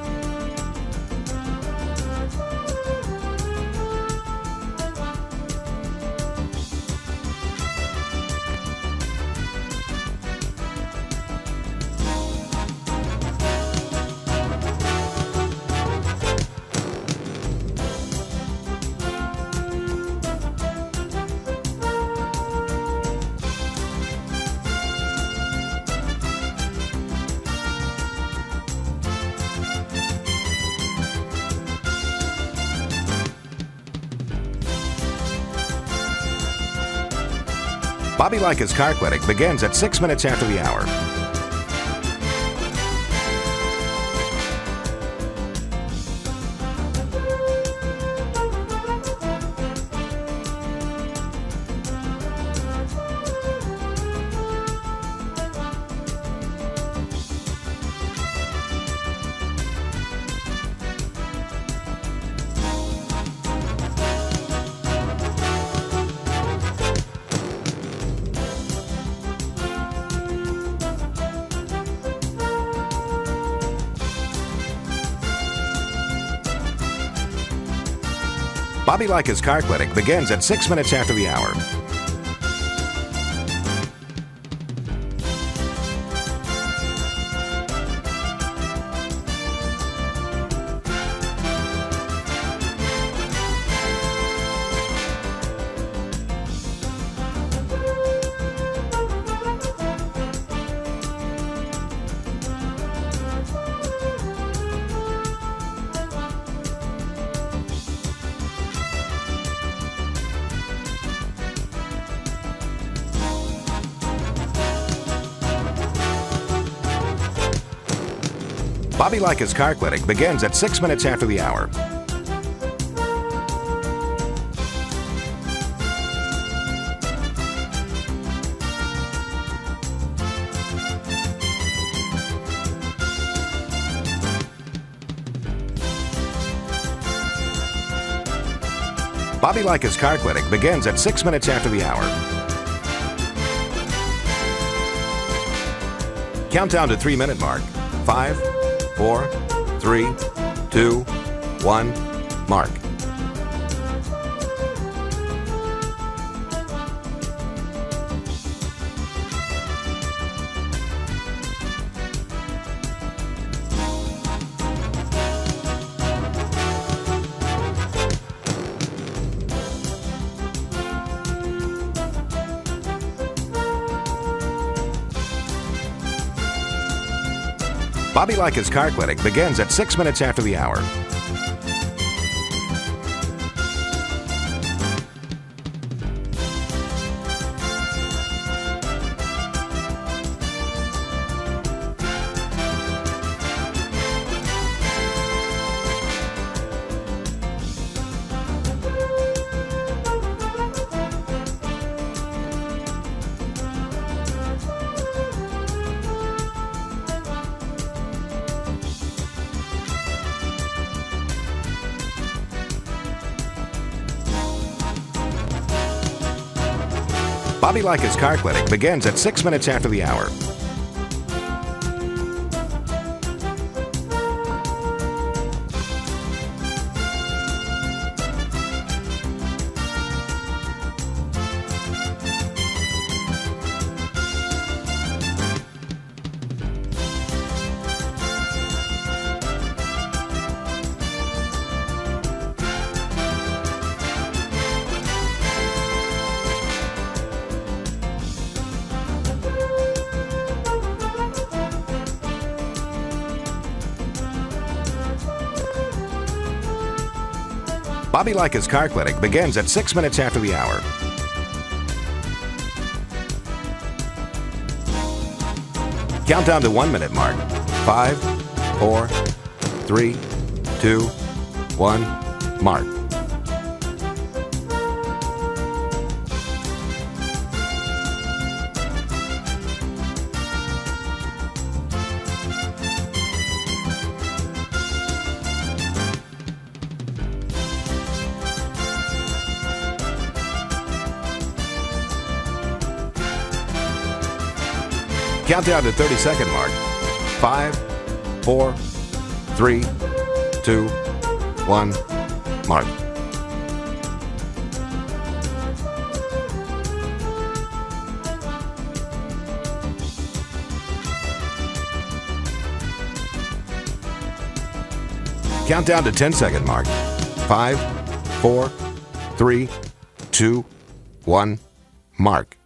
Bobby Likis Car Clinic begins at 6 minutes after the hour. Bobby Likis Car Clinic begins at 6 minutes after the hour. Bobby Likis Car Clinic begins at 6 minutes after the hour. Bobby Likis Car Clinic begins at 6 minutes after the hour. Countdown to 3-minute mark. 5, 4, 3, 2, 1, mark. Bobby Likis Car Clinic begins at 6 minutes after the hour. Bobby Likis Car Clinic begins at 6 minutes after the hour. Bobby Likis Car Clinic begins at 6 minutes after the hour. Countdown to 1-minute mark. 5, 4, 3, 2, 1, mark. Countdown to 30-second mark. 5, 4, 3, 2, 1, mark. Count down to 10-second mark. 5, 4, 3, 2, 1, mark.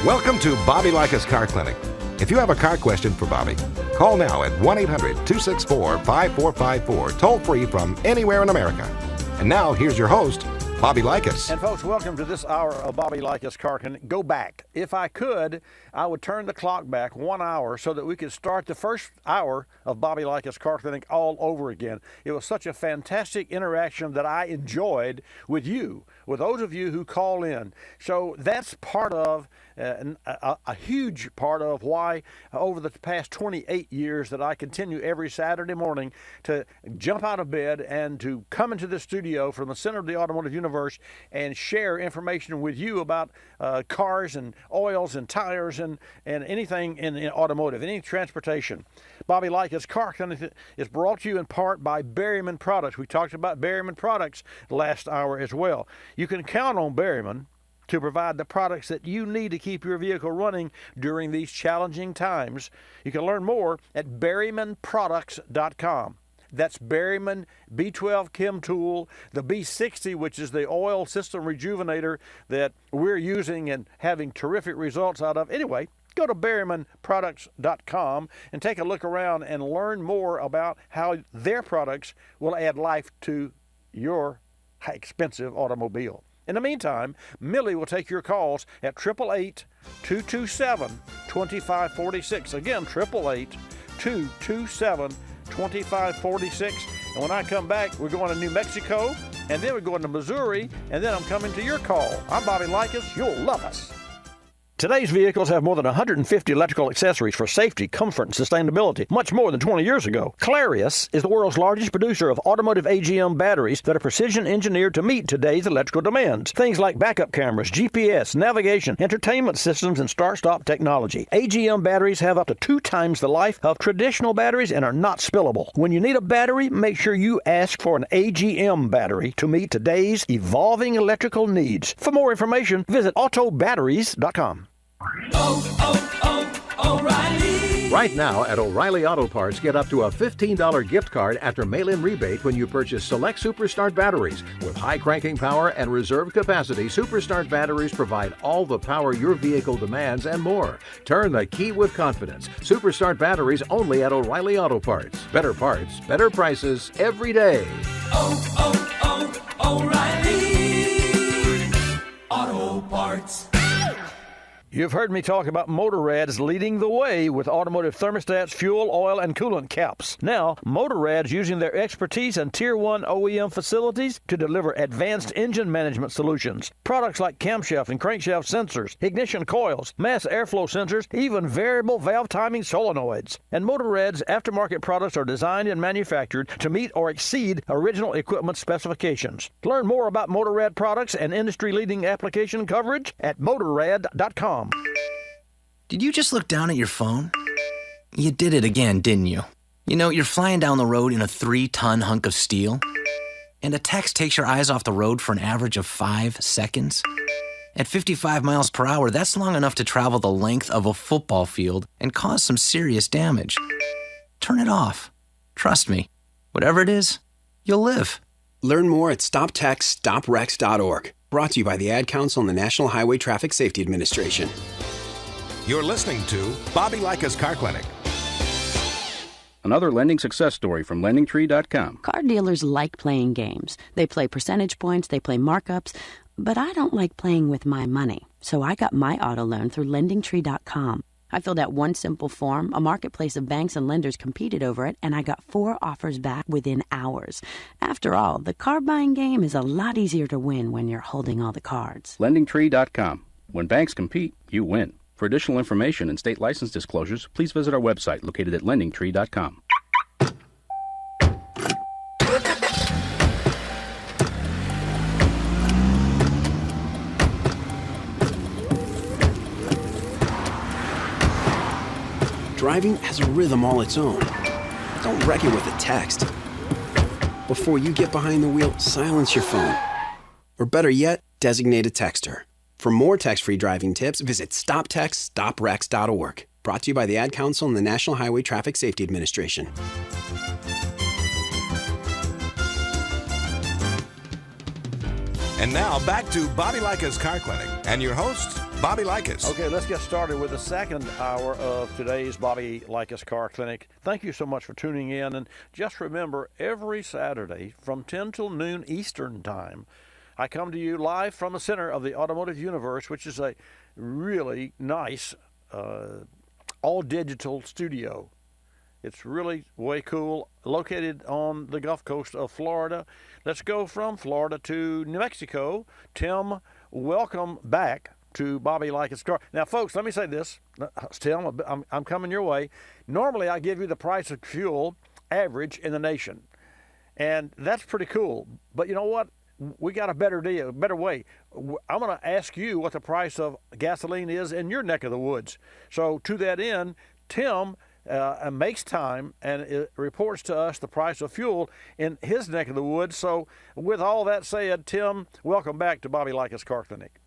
Welcome to Bobby Likis Car Clinic. If you have a car question for Bobby, call now at 1-800-264-5454, toll-free from anywhere in America. And now, here's your host, Bobby Likis. And folks, welcome to this hour of Bobby Likis Car Clinic. Go back. If I could, I would turn the clock back 1 hour so that we could start the first hour of Bobby Likis Car Clinic all over again. It was such a fantastic interaction that I enjoyed with you, with those of you who call in. So that's part of a huge part of why over the past 28 years that I continue every Saturday morning to jump out of bed and to come into the studio from the center of the automotive universe and share information with you about cars and oils and tires and anything in automotive, any transportation. Bobby Likis Car Clinic is brought to you in part by Berryman Products. We talked about Berryman Products last hour as well. You can count on Berryman to provide the products that you need to keep your vehicle running during these challenging times. You can learn more at berrymanproducts.com. That's Berryman B12 Chem Tool, the B60, which is the oil system rejuvenator that we're using and having terrific results out of. Anyway, go to berrymanproducts.com and take a look around and learn more about how their products will add life to your expensive automobile. In the meantime, Millie will take your calls at 888-227-2546. Again, 888-227-2546. And when I come back, we're going to New Mexico, and then we're going to Missouri, and then I'm coming to your call. I'm Bobby Likis. You'll love us. Today's vehicles have more than 150 electrical accessories for safety, comfort, and sustainability, much more than 20 years ago. Clarius is the world's largest producer of automotive AGM batteries that are precision engineered to meet today's electrical demands. Things like backup cameras, GPS, navigation, entertainment systems, and start-stop technology. AGM batteries have up to 2 times the life of traditional batteries and are not spillable. When you need a battery, make sure you ask for an AGM battery to meet today's evolving electrical needs. For more information, visit autobatteries.com. O'Reilly. Right now at O'Reilly Auto Parts, get up to a $15 gift card after mail-in rebate when you purchase select Superstart batteries. With high cranking power and reserve capacity, Superstart batteries provide all the power your vehicle demands and more. Turn the key with confidence. Superstart batteries only at O'Reilly Auto Parts. Better parts, better prices every day. O'Reilly Auto Parts. You've heard me talk about Motorrad's leading the way with automotive thermostats, fuel, oil, and coolant caps. Now, Motorrad's using their expertise in Tier 1 OEM facilities to deliver advanced engine management solutions. Products like camshaft and crankshaft sensors, ignition coils, mass airflow sensors, even variable valve timing solenoids. And Motorrad's aftermarket products are designed and manufactured to meet or exceed original equipment specifications. Learn more about Motorrad products and industry-leading application coverage at Motorrad.com. Did you just look down at your phone? You did it again, didn't you? You know, you're flying down the road in a 3-ton hunk of steel, and a text takes your eyes off the road for an average of 5 seconds. At 55 miles per hour, that's long enough to travel the length of a football field and cause some serious damage. Turn it off. Trust me, whatever it is, you'll live. Learn more at StopTextStopWrecks.org. Brought to you by the Ad Council and the National Highway Traffic Safety Administration. You're listening to Bobby Likis Car Clinic. Another lending success story from LendingTree.com. Car dealers like playing games. They play percentage points, they play markups, but I don't like playing with my money. So I got my auto loan through LendingTree.com. I filled out one simple form, a marketplace of banks and lenders competed over it, and I got 4 offers back within hours. After all, the car buying game is a lot easier to win when you're holding all the cards. LendingTree.com. When banks compete, you win. For additional information and state license disclosures, please visit our website located at lendingtree.com. Driving has a rhythm all its own. Don't wreck it with a text. Before you get behind the wheel, silence your phone. Or better yet, designate a texter. For more text-free driving tips, visit stoptextstoprex.org. Brought to you by the Ad Council and the National Highway Traffic Safety Administration. And now back to Bobby Likis Car Clinic and your host, Bobby Likis. Okay, let's get started with the second hour of today's Bobby Likis Car Clinic. Thank you so much for tuning in. And just remember, every Saturday from 10 till noon Eastern Time, I come to you live from the center of the automotive universe, which is a really nice all-digital studio. It's really way cool, located on the Gulf Coast of Florida. Let's go from Florida to New Mexico. Tim, welcome back to Bobby Likis Car. Now, folks, let me say this. Tim, I'm coming your way. Normally, I give you the price of fuel average in the nation, and that's pretty cool. But you know what? We got a better deal, a better way. I'm going to ask you what the price of gasoline is in your neck of the woods. So to that end, Tim makes time and it reports to us the price of fuel in his neck of the woods. So with all that said, Tim, welcome back to Bobby Likis Car Clinic.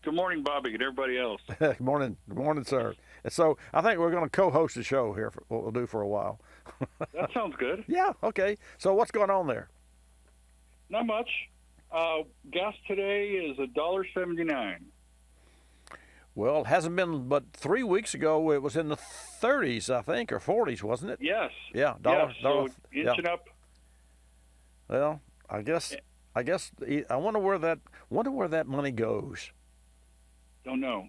Good morning, Bobby, and everybody else. Good morning, sir. So I think we're going to co-host the show here, what we'll do for a while. That sounds good. Yeah, okay. So what's going on there? Not much. Gas today is $1.79. Well, it hasn't been but 3 weeks ago. It was in the 30s, I think, or 40s, wasn't it? Yes. Yeah, so inching up. Well, I guess I wonder where that money goes. Don't know.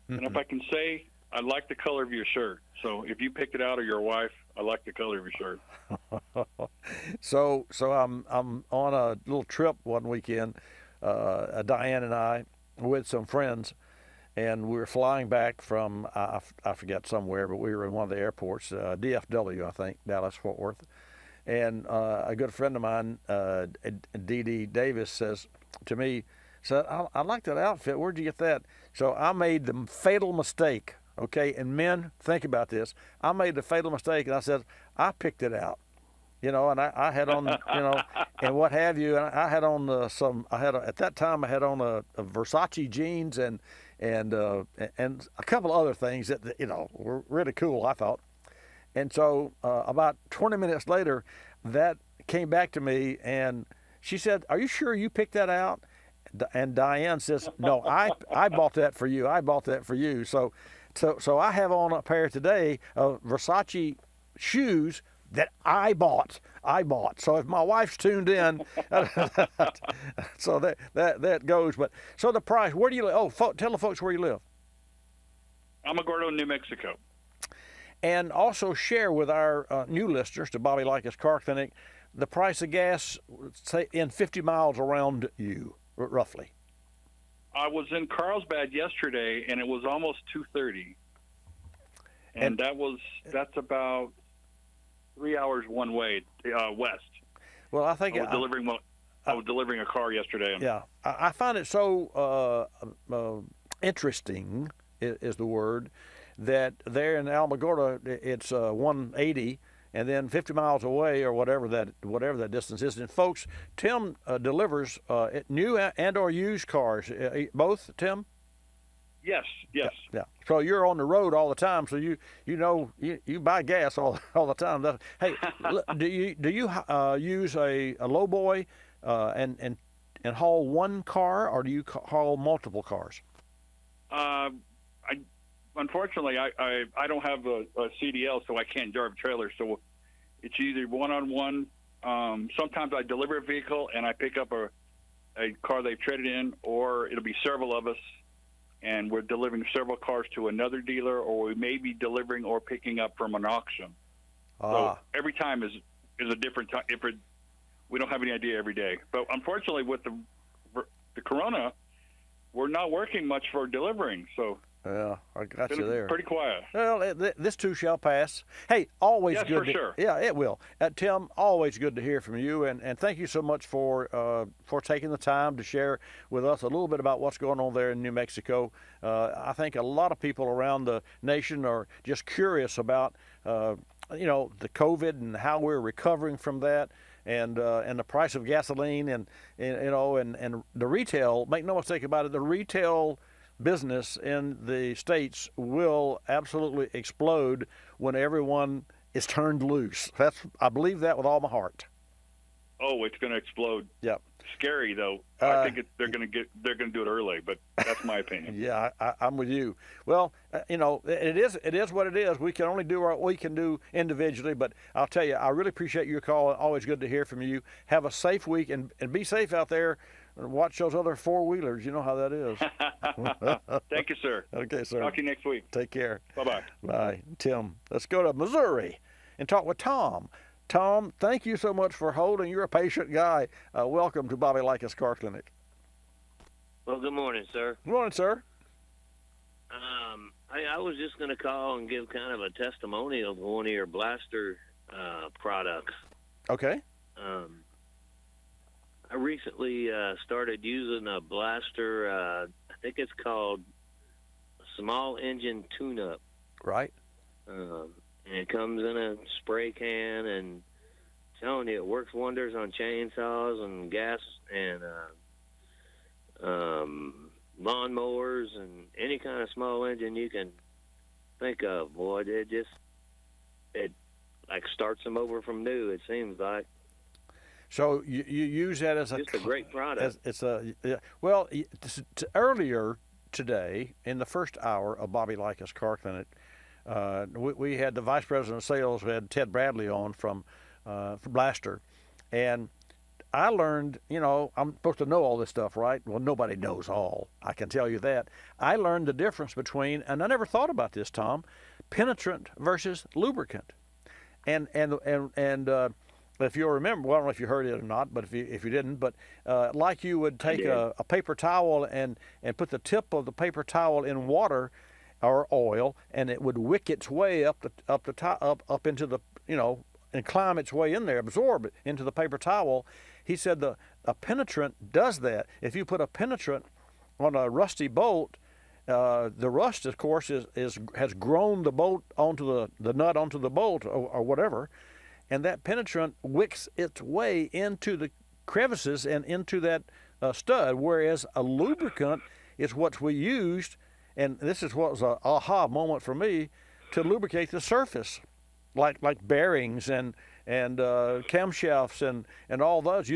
And if I can say, I like the color of your shirt. So if you picked it out or your wife, I like the color of your shirt. So I'm on a little trip one weekend, Diane and I, with some friends, and we were flying back from I forget somewhere, but we were in one of the airports, DFW, I think, Dallas Fort Worth, and a good friend of mine, D.D. Davis, says to me, said, I like that outfit. Where'd you get that? So I made the fatal mistake. Okay, and men, think about this. I made the fatal mistake, and I said, I picked it out, and I had on, and what have you, and I had on at that time I had on a Versace jeans and a couple of other things that, were really cool, I thought. And so about 20 minutes later, that came back to me, and she said, are you sure you picked that out? And Diane says, no, I bought that for you. I bought that for you. So I have on a pair today of Versace shoes that I bought. So if my wife's tuned in, so that goes. But so the price. Where do you live? Oh, tell the folks where you live. Alamogordo, New Mexico. And also share with our new listeners to Bobby Likis Car Clinic the price of gas, say in 50 miles around you, roughly. I was in Carlsbad yesterday, and it was almost 2:30, and that's about 3 hours one way west. Well, I think I was delivering a car yesterday. Yeah, I find it so interesting is the word that there in Alamogordo it's 180. And then 50 miles away, or whatever that distance is. And folks, Tim delivers new and or used cars, both, Tim? Yes. Yeah. So you're on the road all the time, so you buy gas all the time. Hey, do you use a lowboy and haul one car, or do you haul multiple cars? Unfortunately, I don't have a CDL, so I can't drive a trailer. So it's either one-on-one. Sometimes I deliver a vehicle and I pick up a car they've traded in, or it'll be several of us, and we're delivering several cars to another dealer, or we may be delivering or picking up from an auction. So every time is a different time. We don't have any idea every day. But unfortunately, with the corona, we're not working much for delivering, so. Yeah, I got Been you there. Pretty quiet. Well, this too shall pass. Hey, always Yes, good. for sure. Yeah, it will. Tim, always good to hear from you, and thank you so much for taking the time to share with us a little bit about what's going on there in New Mexico. I think a lot of people around the nation are just curious about the COVID and how we're recovering from that. And the price of gasoline and the retail. Make no mistake about it. The retail business in the states will absolutely explode when everyone is turned loose. I believe that with all my heart. Oh, it's going to explode. Yep. Scary though. I think they're going to do it early, but that's my opinion. Yeah, I'm with you. Well, it is what it is. We can only do what we can do individually, but I'll tell you, I really appreciate your call. Always good to hear from you. Have a safe week and be safe out there. And watch those other four-wheelers. You know how that is. Thank you, sir. Okay, sir. Talk to you next week. Take care. Bye-bye. Bye. Tim, let's go to Missouri and talk with Tom. Tom, thank you so much for holding. You're a patient guy. Welcome to Bobby Likis Car Clinic. Well, good morning, sir. Good morning, sir. I was just going to call and give kind of a testimonial of one of your blaster products. Okay. I recently started using a blaster, I think it's called Small Engine Tune-Up. Right. And it comes in a spray can, and I'm telling you, it works wonders on chainsaws and gas and lawnmowers and any kind of small engine you can think of. Boy, it like starts them over from new, it seems like. So you use that as just a great product. Earlier today, in the first hour of Bobby Likis Car Clinic, we had the Vice President of Sales, we had Ted Bradley on from Blaster, and I learned, I'm supposed to know all this stuff, right? Well, nobody knows all. I can tell you that. I learned the difference between, and I never thought about this, Tom, penetrant versus lubricant, and if you'll remember, well, I don't know if you heard it or not, but if you didn't, but like you would take a paper towel and put the tip of the paper towel in water or oil, and it would wick its way up into the, and climb its way in there, absorb it into the paper towel. He said a penetrant does that. If you put a penetrant on a rusty bolt, the rust, of course, has grown the bolt onto the nut onto the bolt or whatever. And that penetrant wicks its way into the crevices and into that stud, whereas a lubricant is what we used, and this is what was an aha moment for me, to lubricate the surface, like bearings and camshafts and all those.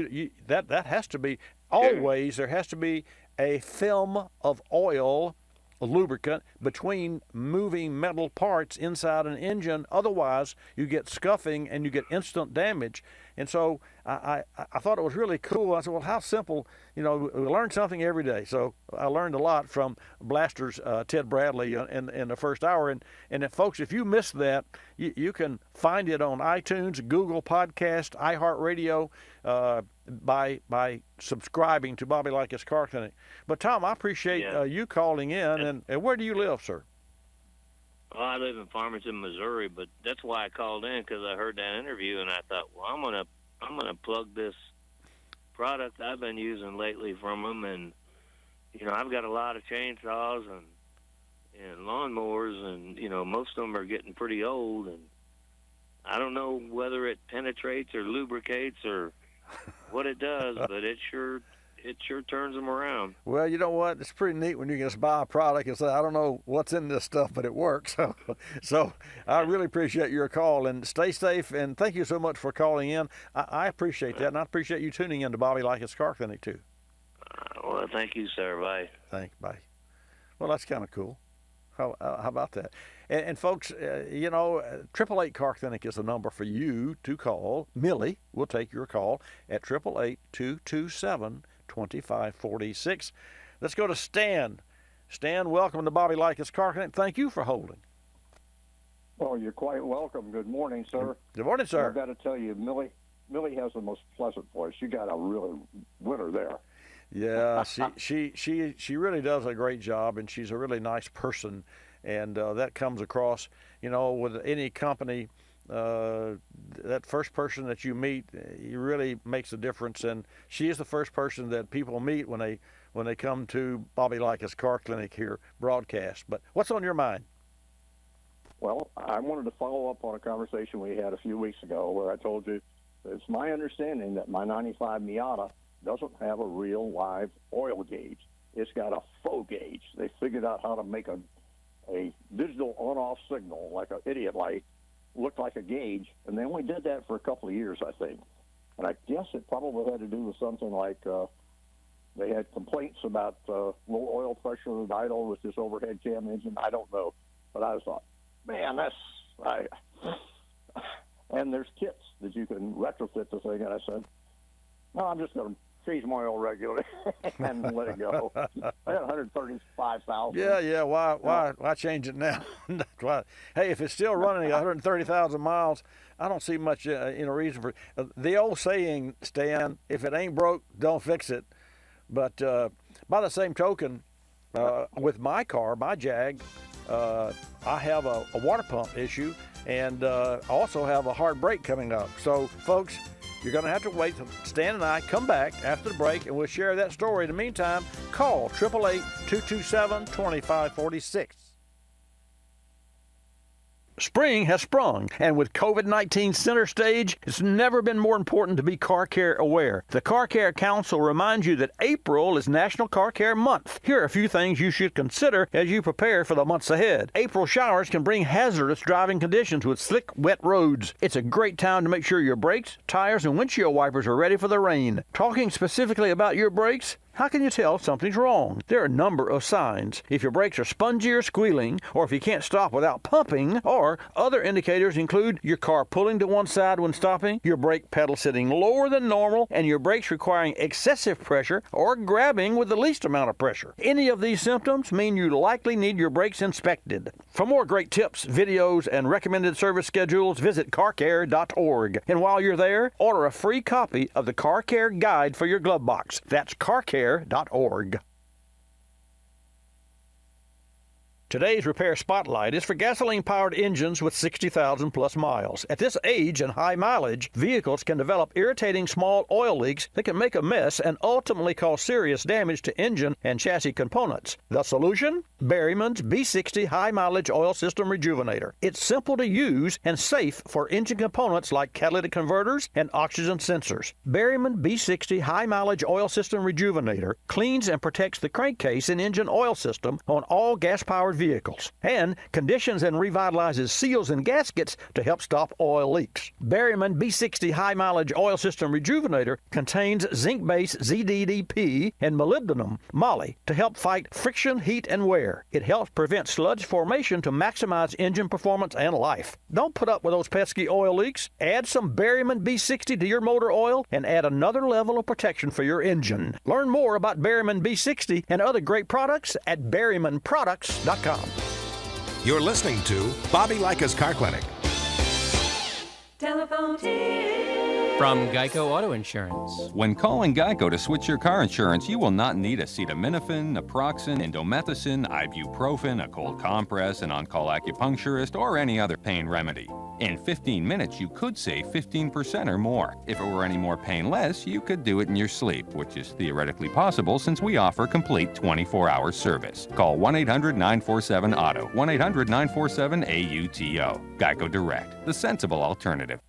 That has to be always. There has to be a film of oil, a lubricant, between moving metal parts inside an engine. Otherwise, you get scuffing and you get instant damage. And so I thought it was really cool. I said, well, how simple, we learn something every day. So I learned a lot from Blaster's Ted Bradley in the first hour. And if, folks, if you missed that, you can find it on iTunes, Google Podcast, iHeartRadio, by subscribing to Bobby Likis Car Clinic. But, Tom, I appreciate you calling in. And where do you live, sir? Well, I live in Farmington, Missouri, but that's why I called in, because I heard that interview, and I thought, well, I'm gonna plug this product I've been using lately from them, and I've got a lot of chainsaws and lawnmowers, and most of them are getting pretty old, and I don't know whether it penetrates or lubricates or what it does, but it sure turns them around. Well, you know what? It's pretty neat when you can just buy a product and say, I don't know what's in this stuff, but it works. So I really appreciate your call, and stay safe, and thank you so much for calling in. I appreciate that, and I appreciate you tuning in to Bobby Likis Car Clinic, too. Well, thank you, sir. Bye. Bye. Well, that's kind of cool. How about that? And folks, 888 Car Clinic is the number for you to call. Millie will take your call at 888-227-2546. Let's go to Stan. Stan, welcome to Bobby Likis Car Clinic. Thank you for holding. Oh, you're quite welcome. Good morning, sir. Good morning, sir. I've got to tell you, Millie has the most pleasant voice. You got a really winner there. Yeah, she really does a great job, and she's a really nice person, and that comes across. With any company, that first person that you meet, he really makes a difference, and she is the first person that people meet when they come to Bobby Likis Car Clinic here broadcast. But what's on your mind? Well, I wanted to follow up on a conversation we had a few weeks ago where I told you that it's my understanding that my 95 Miata doesn't have a real live oil gauge. It's got a faux gauge. They figured out how to make a digital on-off signal, like an idiot light, look like a gauge, and they only did that for a couple of years, I think. And I guess it probably had to do with something like they had complaints about low oil pressure at idle with this overhead cam engine. I don't know, but I thought, man, and there's kits that you can retrofit the thing. And I said, no, I'm just going to change my oil regularly and let it go. I got 135,000. Yeah. Why change it now? Hey, if it's still running 130,000 miles, I don't see much reason for it. The old saying, Stan, if it ain't broke, don't fix it. But by the same token, with my car, my Jag, I have a water pump issue, and also have a hard brake coming up. So, folks, you're going to have to wait till Stan and I come back after the break, and we'll share that story. In the meantime, call 888-227-2546. Spring has sprung, and with COVID-19 center stage, it's never been more important to be car care aware. The Car Care Council reminds you that April is National Car Care Month. Here are a few things you should consider as you prepare for the months ahead. April showers can bring hazardous driving conditions with slick, wet roads. It's a great time to make sure your brakes, tires, and windshield wipers are ready for the rain. Talking specifically about your brakes, how can you tell something's wrong? There are a number of signs. If your brakes are spongy or squealing, or if you can't stop without pumping, or other indicators include your car pulling to one side when stopping, your brake pedal sitting lower than normal, and your brakes requiring excessive pressure or grabbing with the least amount of pressure. Any of these symptoms mean you likely need your brakes inspected. For more great tips, videos, and recommended service schedules, visit carcare.org. And while you're there, order a free copy of the Car Care Guide for your glove box. That's carcare.org. Today's Repair Spotlight is for gasoline-powered engines with 60,000 plus miles. At this age and high mileage, vehicles can develop irritating small oil leaks that can make a mess and ultimately cause serious damage to engine and chassis components. The solution? Berryman's B60 High Mileage Oil System Rejuvenator. It's simple to use and safe for engine components like catalytic converters and oxygen sensors. Berryman B60 High Mileage Oil System Rejuvenator cleans and protects the crankcase and engine oil system on all gas-powered vehicles, and conditions and revitalizes seals and gaskets to help stop oil leaks. Berryman B60 High Mileage Oil System Rejuvenator contains zinc-based ZDDP and molybdenum moly to help fight friction, heat, and wear. It helps prevent sludge formation to maximize engine performance and life. Don't put up with those pesky oil leaks. Add some Berryman B60 to your motor oil and add another level of protection for your engine. Learn more about Berryman B60 and other great products at berrymanproducts.com. You're listening to Bobby Likis Car Clinic. Telephone tip from Geico Auto Insurance. When calling Geico to switch your car insurance, you will not need acetaminophen, naproxen, indomethacin, ibuprofen, a cold compress, an on-call acupuncturist, or any other pain remedy. In 15 minutes, you could save 15% or more. If it were any more painless, you could do it in your sleep, which is theoretically possible since we offer complete 24-hour service. Call 1-800-947-AUTO, 1-800-947-AUTO. Geico Direct, the sensible alternative.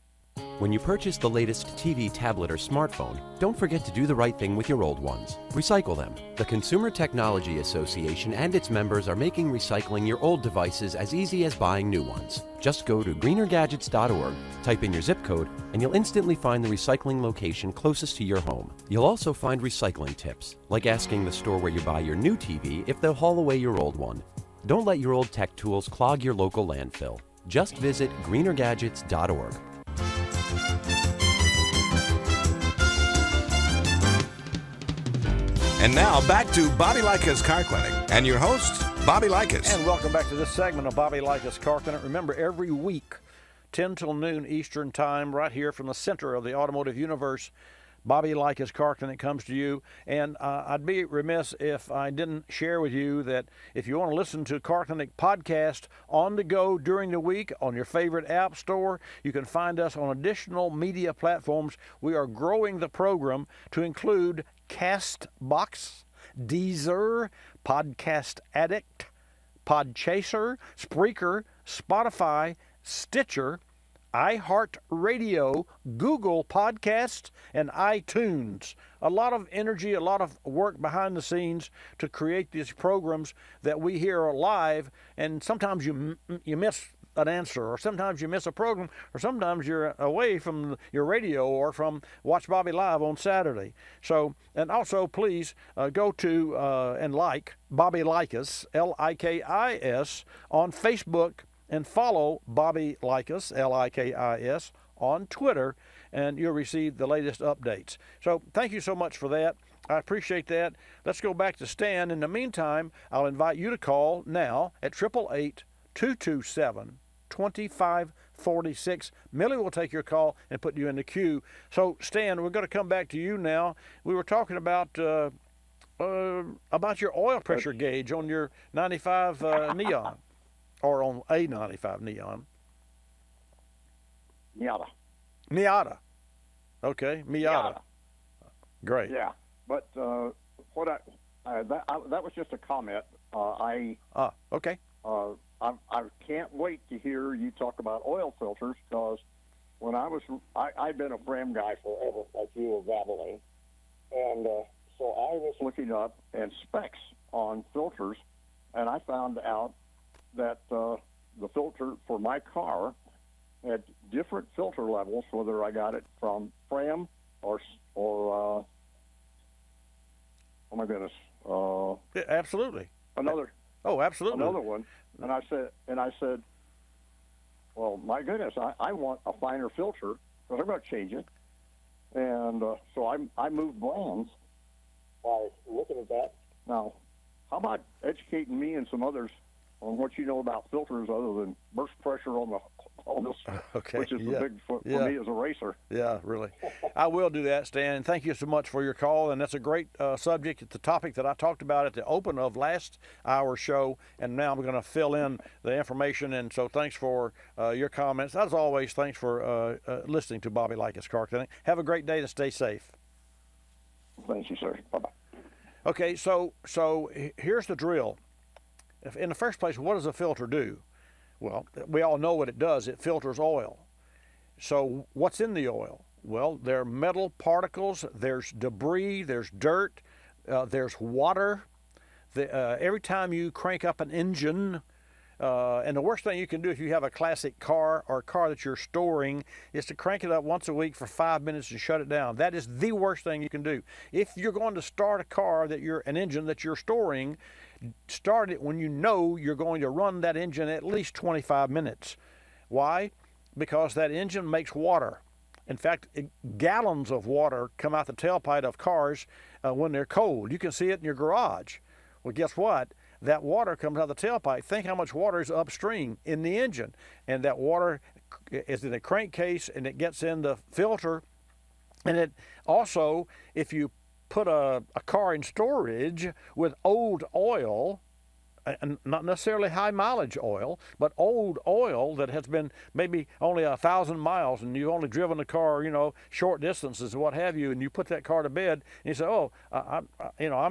When you purchase the latest TV, tablet, or smartphone, don't forget to do the right thing with your old ones. Recycle them. The Consumer Technology Association and its members are making recycling your old devices as easy as buying new ones. Just go to greenergadgets.org, type in your zip code, and you'll instantly find the recycling location closest to your home. You'll also find recycling tips, like asking the store where you buy your new TV if they'll haul away your old one. Don't let your old tech tools clog your local landfill. Just visit greenergadgets.org. And now back to Bobby Likis Car Clinic and your host, Bobby Likis. And welcome back to this segment of Bobby Likis Car Clinic. Remember, every week, 10 till noon Eastern Time, right here from the center of the automotive universe, Bobby Likis Car Clinic comes to you. And I'd be remiss if I didn't share with you that if you want to listen to Car Clinic podcast on the go during the week on your favorite app store, you can find us on additional media platforms. We are growing the program to include Castbox, Deezer, Podcast Addict, Podchaser, Spreaker, Spotify, Stitcher, iHeartRadio, Google Podcasts, and iTunes. A lot of energy, a lot of work behind the scenes to create these programs that we hear live, and sometimes you miss an answer, or sometimes you miss a program, or sometimes you're away from your radio or from Watch Bobby Live on Saturday. So, and also please go to and like Bobby Likis, Likis, on Facebook, and follow Bobby Likis, Likis, on Twitter, and you'll receive the latest updates. So thank you so much for that. I appreciate that. Let's go back to Stan. In the meantime, I'll invite you to call now at 888-227-2546. Millie will take your call and put you in the queue. So, Stan, we're going to come back to you now. We were talking about your oil pressure gauge on your 95 Neon. Or on a 95 Neon. Miata. Okay, Miata. Great. Yeah, but what that was just a comment. Okay. I can't wait to hear you talk about oil filters, because when I've been a Fram guy forever, like you were Valvoline, and so I was looking up and specs on filters, and I found out that the filter for my car had different filter levels, whether I got it from Fram or oh my goodness, yeah, absolutely. Another one, and I said, well, my goodness, I want a finer filter, because I'm going to change it, and so I moved brands by looking at that. Now, how about educating me and some others on what you know about filters other than burst pressure on this, okay, which is the big for me as a racer. Yeah, really. I will do that, Stan, and thank you so much for your call, and that's a great subject. It's a topic that I talked about at the open of last hour's show, and now I'm going to fill in the information, and so thanks for your comments. As always, thanks for listening to Bobby Likis Car Clinic. Have a great day and stay safe. Thank you, sir. Bye-bye. Okay, so here's the drill. In the first place, what does a filter do? Well, we all know what it does. It filters oil. So what's in the oil? Well, there are metal particles, there's debris, there's dirt, there's water. Every time you crank up an engine, and the worst thing you can do if you have a classic car or a car that you're storing is to crank it up once a week for 5 minutes and shut it down. That is the worst thing you can do. If you're going to start a car an engine that you're storing, start it when you know you're going to run that engine at least 25 minutes. Why? Because that engine makes water. In fact, gallons of water come out the tailpipe of cars when they're cold. You can see it in your garage. Well, guess what? That water comes out the tailpipe. Think how much water is upstream in the engine. And that water is in a crankcase, and it gets in the filter. And it also, if you put a car in storage with old oil, and not necessarily high mileage oil, but old oil that has been maybe only 1,000 miles, and you've only driven the car, short distances and what have you, and you put that car to bed, and you say, I'm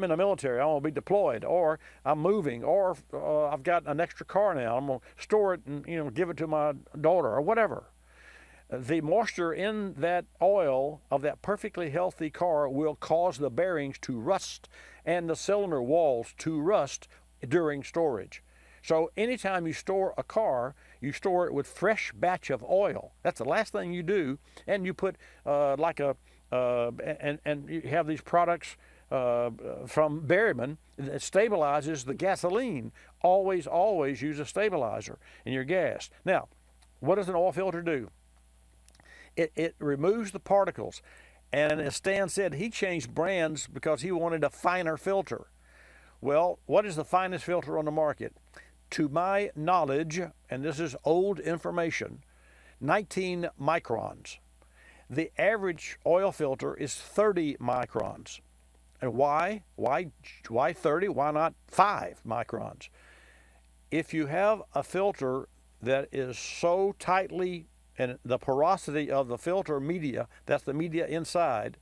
in the military, I'm going to be deployed, or I'm moving, or I've got an extra car now, I'm going to store it and give it to my daughter or whatever. The moisture in that oil of that perfectly healthy car will cause the bearings to rust and the cylinder walls to rust during storage. So anytime you store a car, you store it with fresh batch of oil. That's the last thing you do. And you put and you have these products from Berryman that stabilizes the gasoline. Always use a stabilizer in your gas. Now, what does an oil filter do? It removes the particles. And as Stan said, he changed brands because he wanted a finer filter. Well, what is the finest filter on the market? To my knowledge, and this is old information, 19 microns. The average oil filter is 30 microns. And why? Why 30? Why not 5 microns? If you have a filter that is so tightly, and the porosity of the filter media, that's the media inside,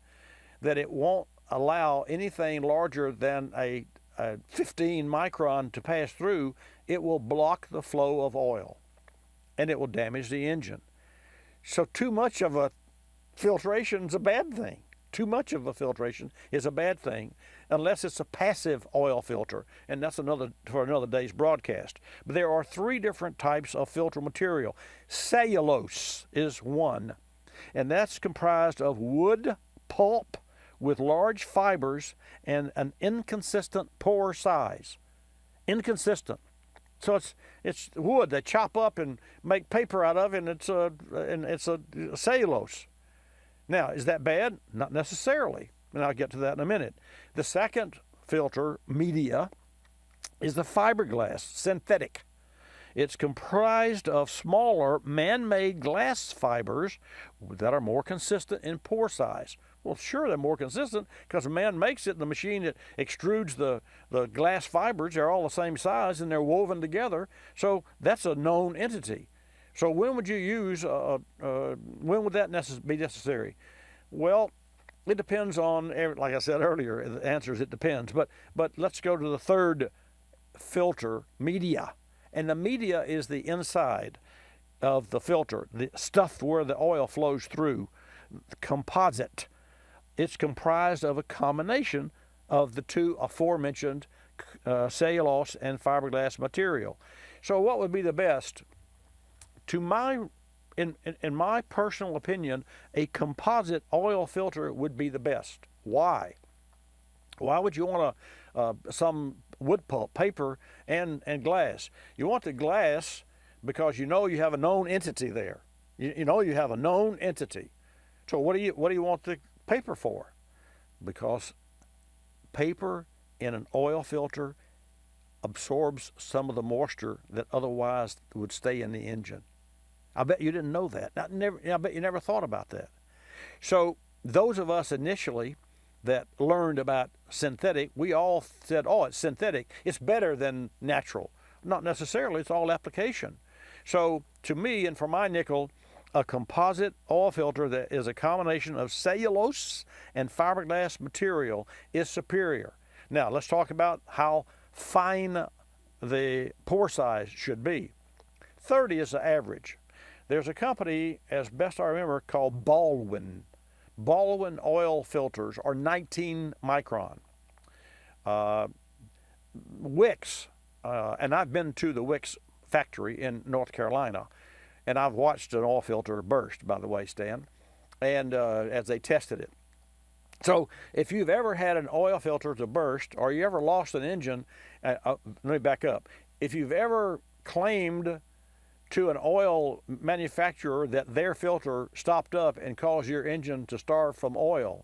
that it won't allow anything larger than a 15 micron to pass through, it will block the flow of oil and it will damage the engine. So too much of a filtration is a bad thing. Too much of a filtration is a bad thing unless it's a passive oil filter, and that's for another day's broadcast. But there are 3 different types of filter material. Cellulose is one, and that's comprised of wood pulp with large fibers and an inconsistent pore size. Inconsistent. So it's wood they chop up and make paper out of, and it's a cellulose. Now, is that bad? Not necessarily, and I'll get to that in a minute. The second filter media is the fiberglass, synthetic. It's comprised of smaller man-made glass fibers that are more consistent in pore size. Well, sure, they're more consistent because a man makes it, and the machine that extrudes the glass fibers are all the same size and they're woven together, so that's a known entity. So when would you use, when would that be necessary? Well, it depends on, like I said earlier, the answer is it depends. But let's go to the third filter, media. And the media is the inside of the filter, the stuff where the oil flows through, composite. It's comprised of a combination of the 2 aforementioned cellulose and fiberglass material. So what would be the best? In my personal opinion, a composite oil filter would be the best. Why? Why would you want some wood pulp, paper, and glass? You want the glass because you know you have a known entity there. You know you have a known entity. So what do you want the paper for? Because paper in an oil filter absorbs some of the moisture that otherwise would stay in the engine. I bet you didn't know that. I bet you never thought about that. So those of us initially that learned about synthetic, we all said, oh, it's synthetic. It's better than natural. Not necessarily. It's all application. So to me, and for my nickel, a composite oil filter that is a combination of cellulose and fiberglass material is superior. Now, let's talk about how fine the pore size should be. 30 is the average. There's a company, as best I remember, called Baldwin. Baldwin oil filters are 19 micron. Wicks, and I've been to the Wicks factory in North Carolina, and I've watched an oil filter burst, by the way, Stan, and as they tested it. So if you've ever had an oil filter to burst, or you ever lost an engine, let me back up. If you've ever claimed to an oil manufacturer that their filter stopped up and caused your engine to starve from oil,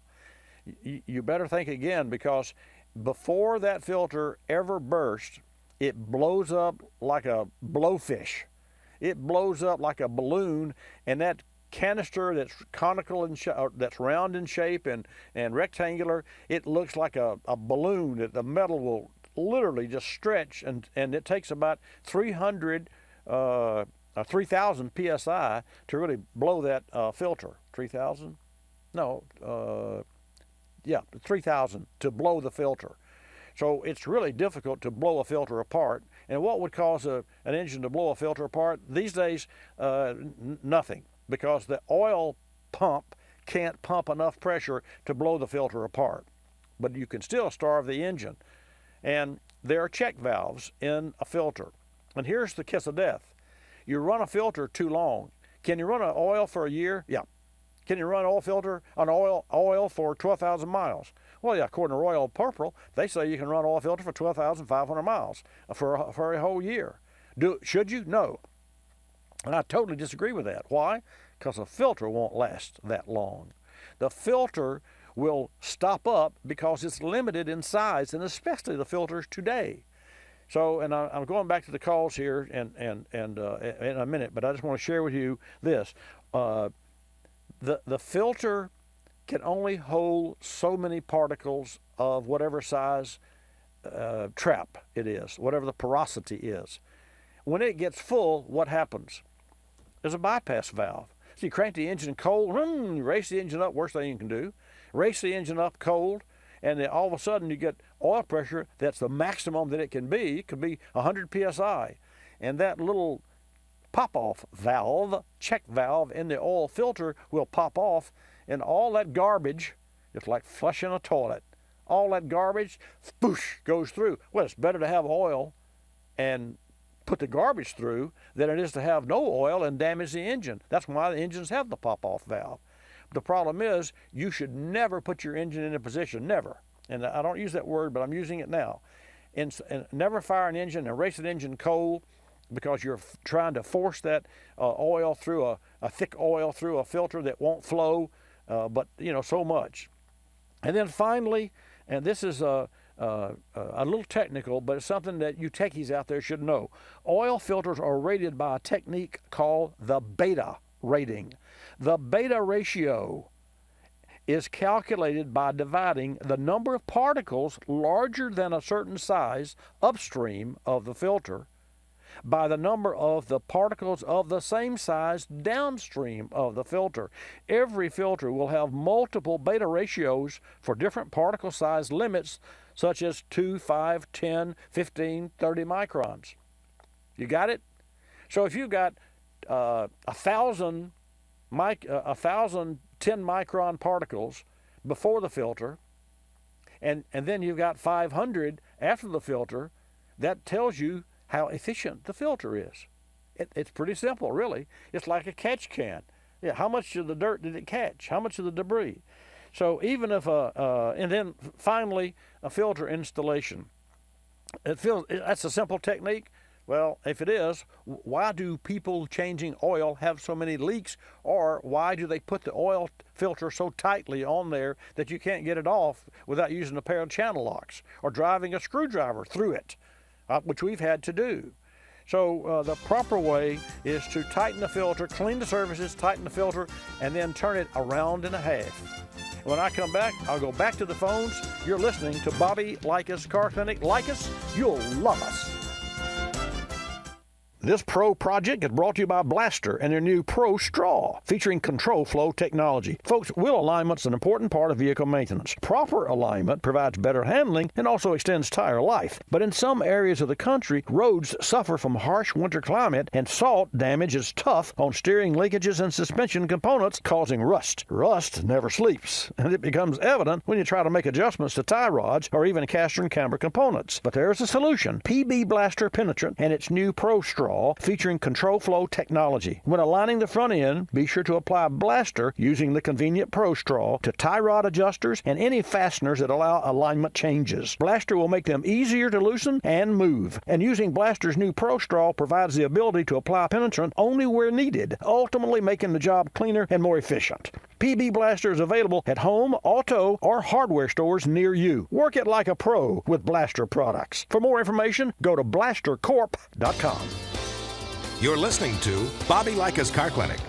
you better think again, because before that filter ever bursts, it blows up like a blowfish. It blows up like a balloon, and that canister that's conical and that's round in shape and rectangular, it looks like a balloon that the metal will literally just stretch, and it takes about 3,000 psi to really blow that filter. 3,000? No, 3,000 to blow the filter. So it's really difficult to blow a filter apart. And what would cause an engine to blow a filter apart? These days, nothing, because the oil pump can't pump enough pressure to blow the filter apart. But you can still starve the engine. And there are check valves in a filter. And here's the kiss of death. You run a filter too long. Can you run an oil for a year? Yeah. Can you run oil for 12,000 miles? Well, yeah, according to Royal Purple, they say you can run oil filter for 12,500 miles for a whole year. Should you? No. And I totally disagree with that. Why? Because a filter won't last that long. The filter will stop up because it's limited in size, and especially the filters today. So, and I'm going back to the calls here and in a minute, but I just want to share with you this. the filter can only hold so many particles of whatever size trap it is, whatever the porosity is. When it gets full, what happens? There's a bypass valve. So you crank the engine cold, you race the engine up, worst thing you can do. Race the engine up cold, and then all of a sudden you get oil pressure that's the maximum that it can be. It could be 100 psi. And that little pop-off valve, check valve in the oil filter will pop off, and all that garbage, it's like flushing a toilet. All that garbage, spoosh, goes through. Well, it's better to have oil and put the garbage through than it is to have no oil and damage the engine. That's why the engines have the pop-off valve. The problem is you should never put your engine in a position, never. And I don't use that word, but I'm using it now. And never fire an engine and race an engine cold because you're trying to force that oil through a thick oil through a filter that won't flow, but so much. And then finally, and this is a little technical, but it's something that you techies out there should know. Oil filters are rated by a technique called the beta rating. The beta ratio is calculated by dividing the number of particles larger than a certain size upstream of the filter by the number of the particles of the same size downstream of the filter. Every filter will have multiple beta ratios for different particle size limits, such as 2, 5, 10, 15, 30 microns. You got it? So if you've got 1,000 10 micron particles before the filter, and then you've got 500 after the filter, that tells you how efficient the filter is. It's pretty simple, really. It's like a catch can. Yeah, how much of the dirt did it catch? How much of the debris? So even if and then finally a filter installation. That's a simple technique. Well, if it is, why do people changing oil have so many leaks, or why do they put the oil filter so tightly on there that you can't get it off without using a pair of channel locks or driving a screwdriver through it, which we've had to do. So the proper way is to tighten the filter, clean the surfaces, tighten the filter, and then turn it around and a half. When I come back, I'll go back to the phones. You're listening to Bobby Likis Car Clinic. Likis, you'll love us. This Pro project is brought to you by Blaster and their new Pro Straw, featuring control flow technology. Folks, wheel alignment's an important part of vehicle maintenance. Proper alignment provides better handling and also extends tire life. But in some areas of the country, roads suffer from harsh winter climate, and salt damage is tough on steering linkages and suspension components, causing rust. Rust never sleeps, and it becomes evident when you try to make adjustments to tie rods or even caster and camber components. But there's a solution: PB Blaster Penetrant and its new Pro Straw, featuring control flow technology. When aligning the front end, be sure to apply Blaster using the convenient Pro Straw to tie rod adjusters and any fasteners that allow alignment changes. Blaster will make them easier to loosen and move. And using Blaster's new Pro Straw provides the ability to apply penetrant only where needed, ultimately making the job cleaner and more efficient. PB Blaster is available at home, auto, or hardware stores near you. Work it like a pro with Blaster products. For more information, go to blastercorp.com. You're listening to Bobby Likis Car Clinic.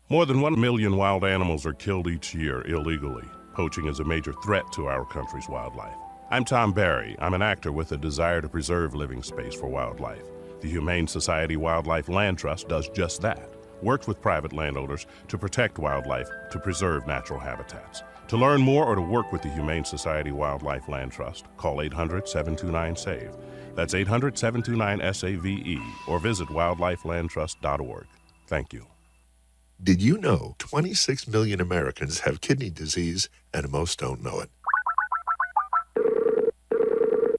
More than 1 million wild animals are killed each year illegally. Poaching is a major threat to our country's wildlife. I'm Tom Barry. I'm an actor with a desire to preserve living space for wildlife. The Humane Society Wildlife Land Trust does just that. Works with private landowners to protect wildlife, to preserve natural habitats. To learn more or to work with the Humane Society Wildlife Land Trust, call 800-729-SAVE. That's 800-729-SAVE, or visit wildlifelandtrust.org. Thank you. Did you know 26 million Americans have kidney disease and most don't know it?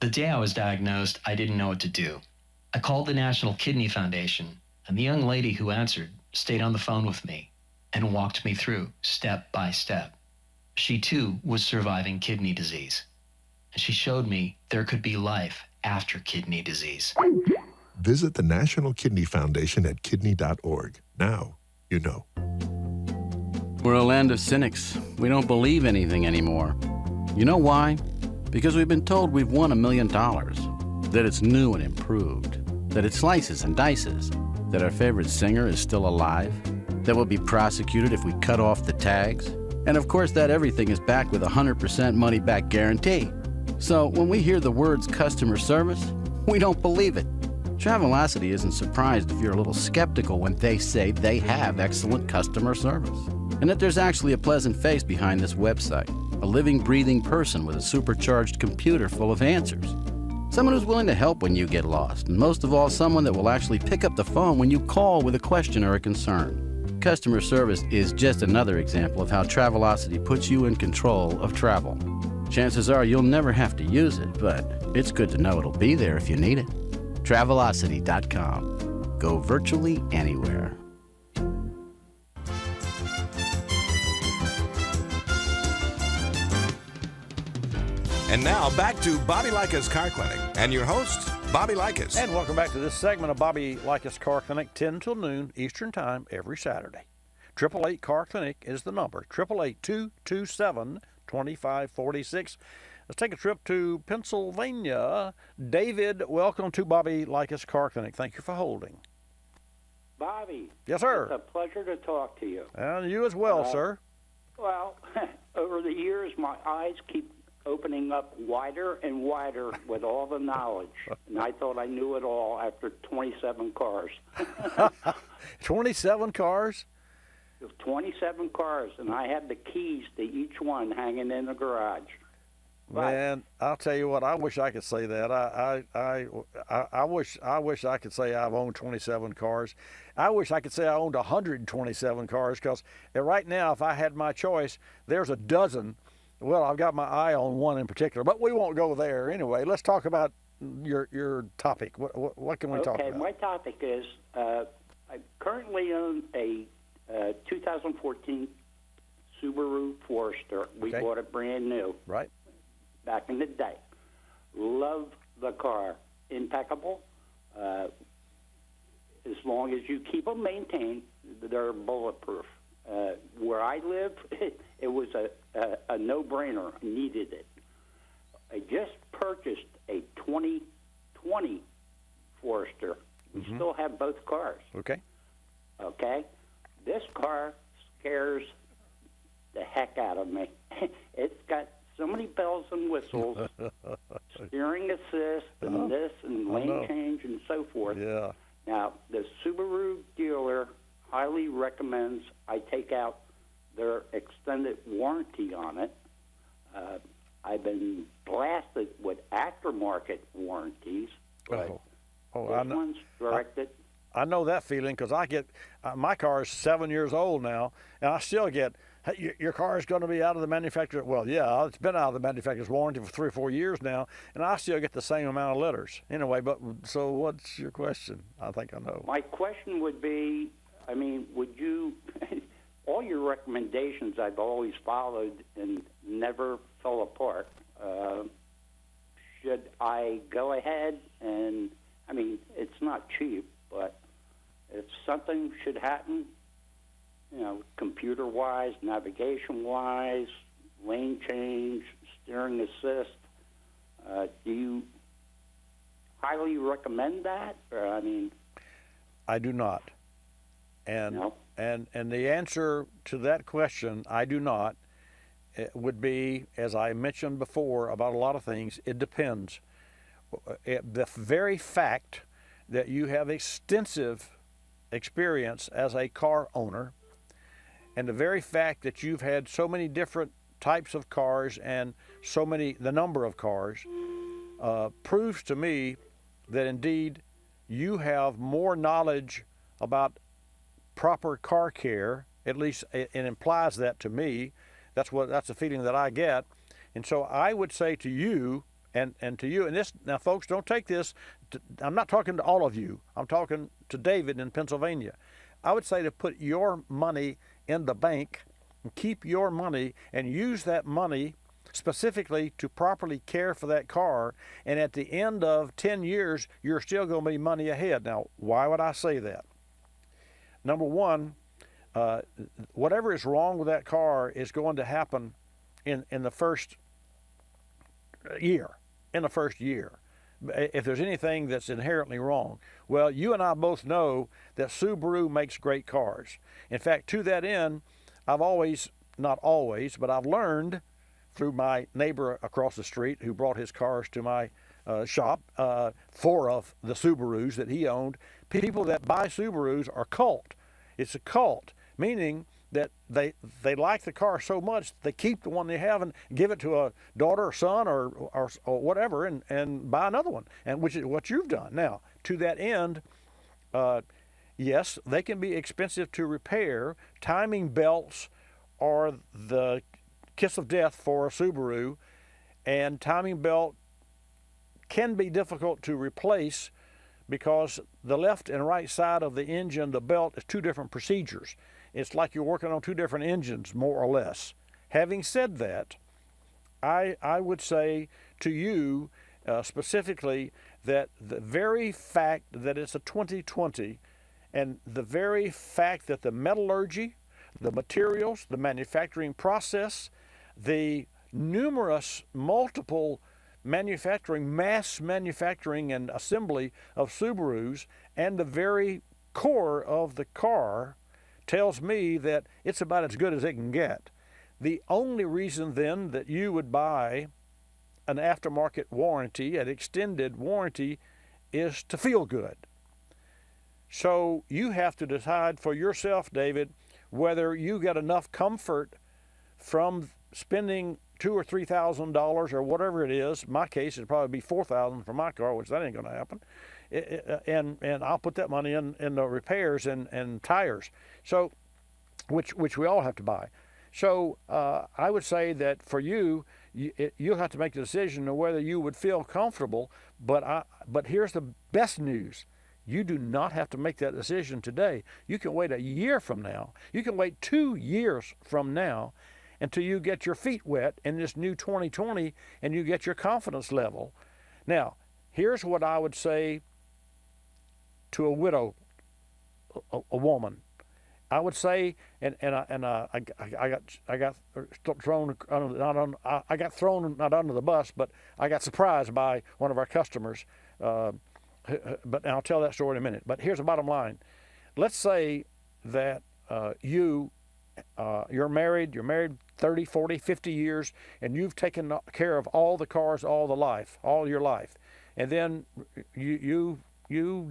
The day I was diagnosed, I didn't know what to do. I called the National Kidney Foundation, and the young lady who answered stayed on the phone with me and walked me through step by step. She too was surviving kidney disease, and she showed me there could be life after kidney disease. Visit the National Kidney Foundation at kidney.org. Now you know. We're a land of cynics. We don't believe anything anymore. You know why? Because we've been told we've won $1 million, that it's new and improved, that it slices and dices, that our favorite singer is still alive. that we'll be prosecuted if we cut off the tags, and of course that everything is backed with a 100% money-back guarantee. So when we hear the words customer service, we don't believe it. Travelocity isn't surprised if you're a little skeptical when they say they have excellent customer service, and that there's actually a pleasant face behind this website, a living, breathing person with a supercharged computer full of answers. Someone who's willing to help when you get lost, and most of all, someone that will actually pick up the phone when you call with a question or a concern. Customer service is just another example of how Travelocity puts you in control of travel. Chances are you'll never have to use it, but it's good to know it'll be there if you need it. Travelocity.com. Go virtually anywhere. And now back to Bobby Likis Car Clinic and your host, Bobby Likis. And welcome back to this segment of Bobby Likis Car Clinic, 10 till noon Eastern Time every Saturday. 888 Car Clinic is the number, 888-227-2546. Let's take a trip to Pennsylvania. David, welcome to Bobby Likis Car Clinic. Thank you for holding. Bobby. Yes, sir. It's a pleasure to talk to you. And you as well, sir. Well, over the years, my eyes keep opening up wider and wider with all the knowledge. And I thought I knew it all after 27 cars. 27 cars? 27 cars, and I had the keys to each one hanging in the garage. Man, I'll tell you what. I wish I could say that. I wish I could say I've owned 27 cars. I wish I could say I owned 127 cars, because right now, if I had my choice, there's a dozen. Well, I've got my eye on one in particular, but we won't go there anyway. Let's talk about your topic. What can we talk about? Okay, my topic is I currently own a 2014 Subaru Forester. We bought it brand new. Right. Back in the day. Love the car. Impeccable. As long as you keep them maintained, they're bulletproof. Where I live, it was a no-brainer. I needed it. I just purchased a 2020 Forester. We still have both cars. Okay. Okay? This car scares the heck out of me. It's got so many bells and whistles, steering assist, and this, and lane change, and so forth. Yeah. Now, the Subaru dealer highly recommends I take out their extended warranty on it. I've been blasted with aftermarket warranties, but this one's directed. I know that feeling, because I get my car is 7 years old now, and I still get, hey, your car is going to be out of the manufacturer. Well, yeah, it's been out of the manufacturer's warranty for 3 or 4 years now, and I still get the same amount of letters. Anyway, but so what's your question? I think I know. My question would be, I mean, would you, all your recommendations I've always followed and never fell apart. Should I go ahead and, I mean, it's not cheap, but if something should happen, you know, computer-wise, navigation-wise, lane change, steering assist, do you highly recommend that? Or, I mean, I do not. And the answer to that question, I do not, would be, as I mentioned before about a lot of things, it depends. The very fact that you have extensive experience as a car owner, and the very fact that you've had so many different types of cars and the number of cars, proves to me that indeed you have more knowledge about proper car care. At least it implies that to me. That's the feeling that I get. And so I would say to you, and to you, and this, now folks, don't take this, I'm not talking to all of you. I'm talking to David in Pennsylvania. I would say to put your money in the bank and keep your money and use that money specifically to properly care for that car. And at the end of 10 years, you're still going to be money ahead. Now, why would I say that? Number one, whatever is wrong with that car is going to happen in the first year. if there's anything that's inherently wrong. Well, you and I both know that Subaru makes great cars. In fact, to that end, I've always, not always, but I've learned through my neighbor across the street who brought his cars to my shop, 4 of the Subarus that he owned. People that buy Subarus are cult. It's a cult, meaning that they like the car so much they keep the one they have and give it to a daughter or son or whatever and buy another one, and which is what you've done. Now, to that end, yes, they can be expensive to repair. Timing belts are the kiss of death for a Subaru, and timing belt can be difficult to replace because the left and right side of the engine, the belt, is 2 different procedures. It's like you're working on 2 different engines, more or less. Having said that, I would say to you specifically that the very fact that it's a 2020 and the very fact that the metallurgy, the materials, the manufacturing process, the numerous multiple mass manufacturing and assembly of Subarus, and the very core of the car tells me that it's about as good as it can get. The only reason then that you would buy an aftermarket warranty, an extended warranty, is to feel good. So you have to decide for yourself, David, whether you get enough comfort from spending $2,000 or $3,000 or whatever it is. In my case, it'd probably be $4,000 for my car, which that ain't going to happen. And I'll put that money in the repairs and tires. So, which we all have to buy. So I would say that for you'll have to make the decision of whether you would feel comfortable. But here's the best news. You do not have to make that decision today. You can wait a year from now. You can wait 2 years from now until you get your feet wet in this new 2020 and you get your confidence level. Now, here's what I would say to a widow, a woman. I would say, I got thrown not under the bus, but I got surprised by one of our customers. But I'll tell that story in a minute. But here's the bottom line. Let's say that you're married 30, 40, 50 years, and you've taken care of all the cars all your life. And then you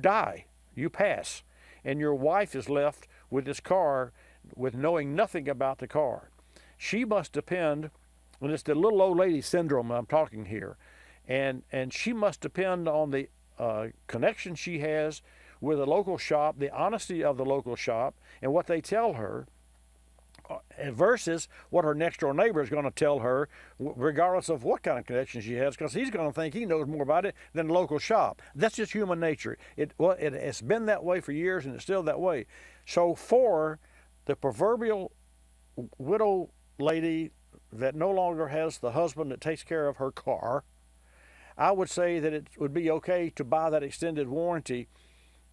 die, you pass, and your wife is left with this car with knowing nothing about the car. She must depend, and it's the little old lady syndrome I'm talking here, and she must depend on the connection she has with a local shop, the honesty of the local shop, and what they tell her, versus what her next door neighbor is going to tell her, regardless of what kind of connection she has, because he's going to think he knows more about it than the local shop. That's just human nature. It's been that way for years, and it's still that way. So for the proverbial widow lady that no longer has the husband that takes care of her car, I would say that it would be okay to buy that extended warranty,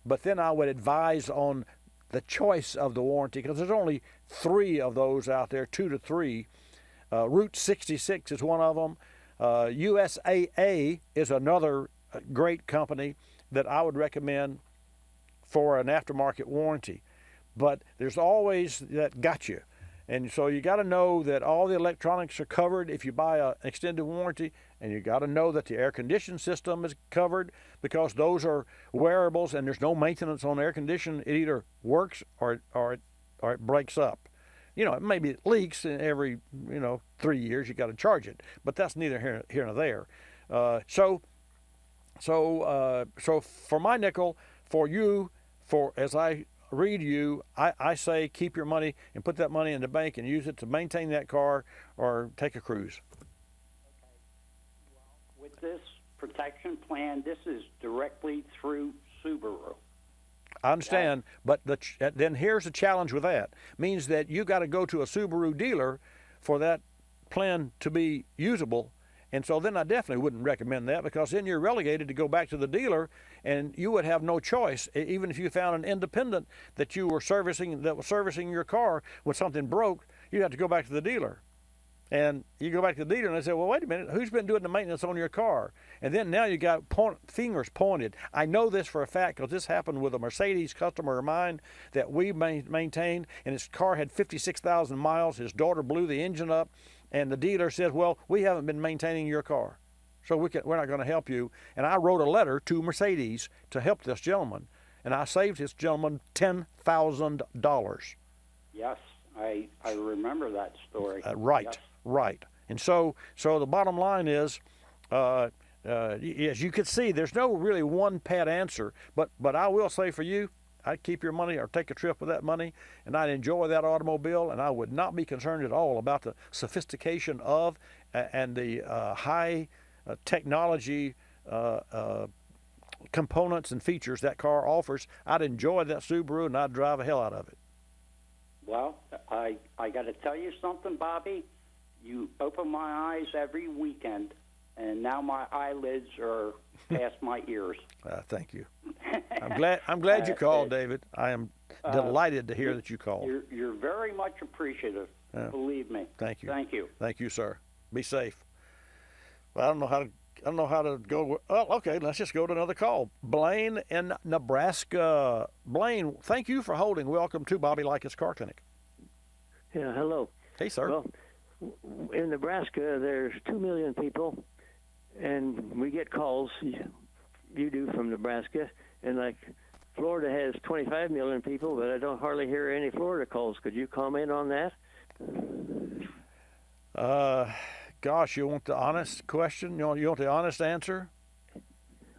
but then I would advise on the choice of the warranty, because there's only 3 of those out there, 2 to 3. Route 66 is one of them. USAA is another great company that I would recommend for an aftermarket warranty. But there's always that gotcha. And so you got to know that all the electronics are covered if you buy an extended warranty, and you got to know that the air conditioning system is covered, because those are wearables and there's no maintenance on air conditioning. It either works or it breaks up. Maybe it leaks every 3 years. You got to charge it, but that's neither here nor there. So for my nickel, for you, as I read you, I say keep your money and put that money in the bank and use it to maintain that car or take a cruise. Okay. Well, with this protection plan, this is directly through Subaru. I understand, but then here's the challenge with that. Means that you got to go to a Subaru dealer for that plan to be usable. And so then I definitely wouldn't recommend that, because then you're relegated to go back to the dealer, and you would have no choice. Even if you found an independent that was servicing your car when something broke, you'd have to go back to the dealer. And you go back to the dealer and they say, well, wait a minute, who's been doing the maintenance on your car? And then now you got fingers pointed. I know this for a fact because this happened with a Mercedes customer of mine that we maintained, and his car had 56,000 miles. His daughter blew the engine up, and the dealer said, well, we haven't been maintaining your car, so we're not going to help you. And I wrote a letter to Mercedes to help this gentleman, and I saved this gentleman $10,000. Yes, I remember that story. Right. Yes. Right. And so the bottom line is, as you can see, there's no really one pat answer, but I will say for you, I'd keep your money or take a trip with that money, and I'd enjoy that automobile, and I would not be concerned at all about the sophistication of and the high technology components and features that car offers. I'd enjoy that Subaru, and I'd drive the hell out of it. Well, I got to tell you something, Bobby. You open my eyes every weekend, and now my eyelids are past my ears. Thank you. I'm glad you called, David. I am delighted to hear that you called. You're very much appreciative. Believe me. Thank you. Thank you. Thank you, sir. Be safe. Well, I don't know how to go. Well, okay, let's just go to another call. Blaine in Nebraska. Blaine, thank you for holding. Welcome to Bobby Likis Car Clinic. Yeah, hello. Hey, sir. Well, in Nebraska, there's 2 million people, and we get calls, you do, from Nebraska, and like Florida has 25 million people, but I don't hardly hear any Florida calls. Could you comment on that? Gosh, you want the honest question? You want the honest answer?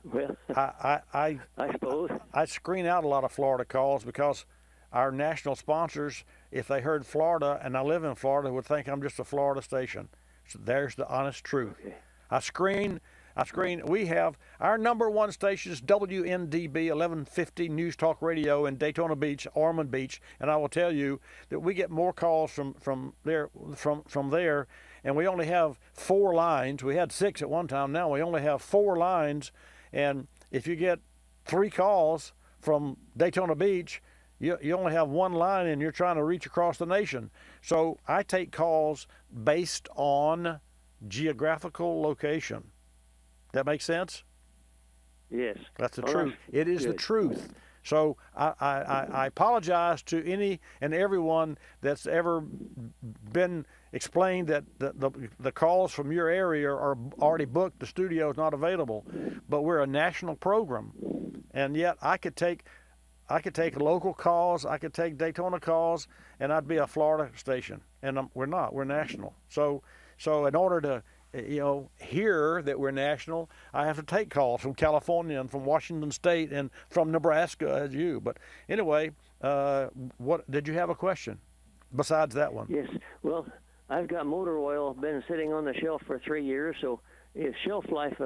Well, I suppose I screen out a lot of Florida calls because our national sponsors, if they heard Florida and I live in Florida, would think I'm just a Florida station. So there's the honest truth. Okay. I screen. We have our number one station is WNDB 1150 News Talk Radio in Daytona Beach, Ormond Beach, and I will tell you that we get more calls from there, and we only have 4 lines. We had 6 at one time. Now we only have 4 lines, and if you get 3 calls from Daytona Beach, you only have 1 line, and you're trying to reach across the nation. So I take calls based on geographical location. That makes sense? Yes. That's the truth. It is the truth. So I apologize to any and everyone that's ever been explained that the calls from your area are already booked, the studio is not available. But we're a national program, and yet I could take local calls, I could take Daytona calls, and I'd be a Florida station. And we're not. We're national. So in order to hear that we're national, I have to take calls from California and from Washington State and from Nebraska as you. But anyway, what did you have a question besides that one? Yes. Well, I've got motor oil been sitting on the shelf for 3 years. So is shelf life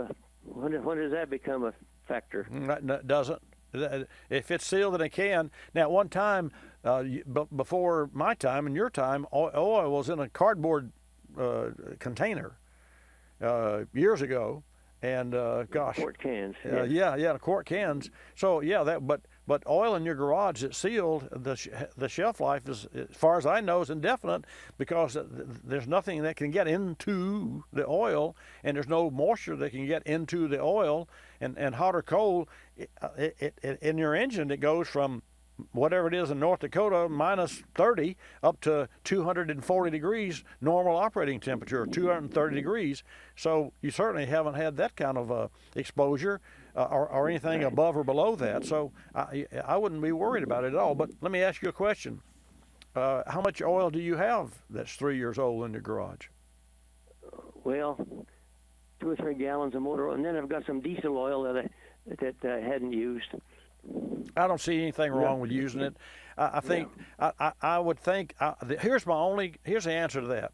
when does that become a factor? It doesn't. If it's sealed, then it can. Now, at one time, before my time and your time, oil was in a cardboard container years ago, and gosh, quart cans. Yeah, quart cans. So yeah, but oil in your garage that's sealed, the shelf life is, as far as I know, is indefinite because there's nothing that can get into the oil, and there's no moisture that can get into the oil, and hot or cold, in your engine it goes from whatever it is in North Dakota, minus 30, up to 240 degrees normal operating temperature, 230 degrees. So you certainly haven't had that kind of exposure or anything above or below that. So I wouldn't be worried about it at all. But let me ask you a question. How much oil do you have that's 3 years old in your garage? Well, 2 or 3 gallons of motor oil, and then I've got some diesel oil that I hadn't used. I don't see anything wrong with using it. I think I would think here's the answer to that,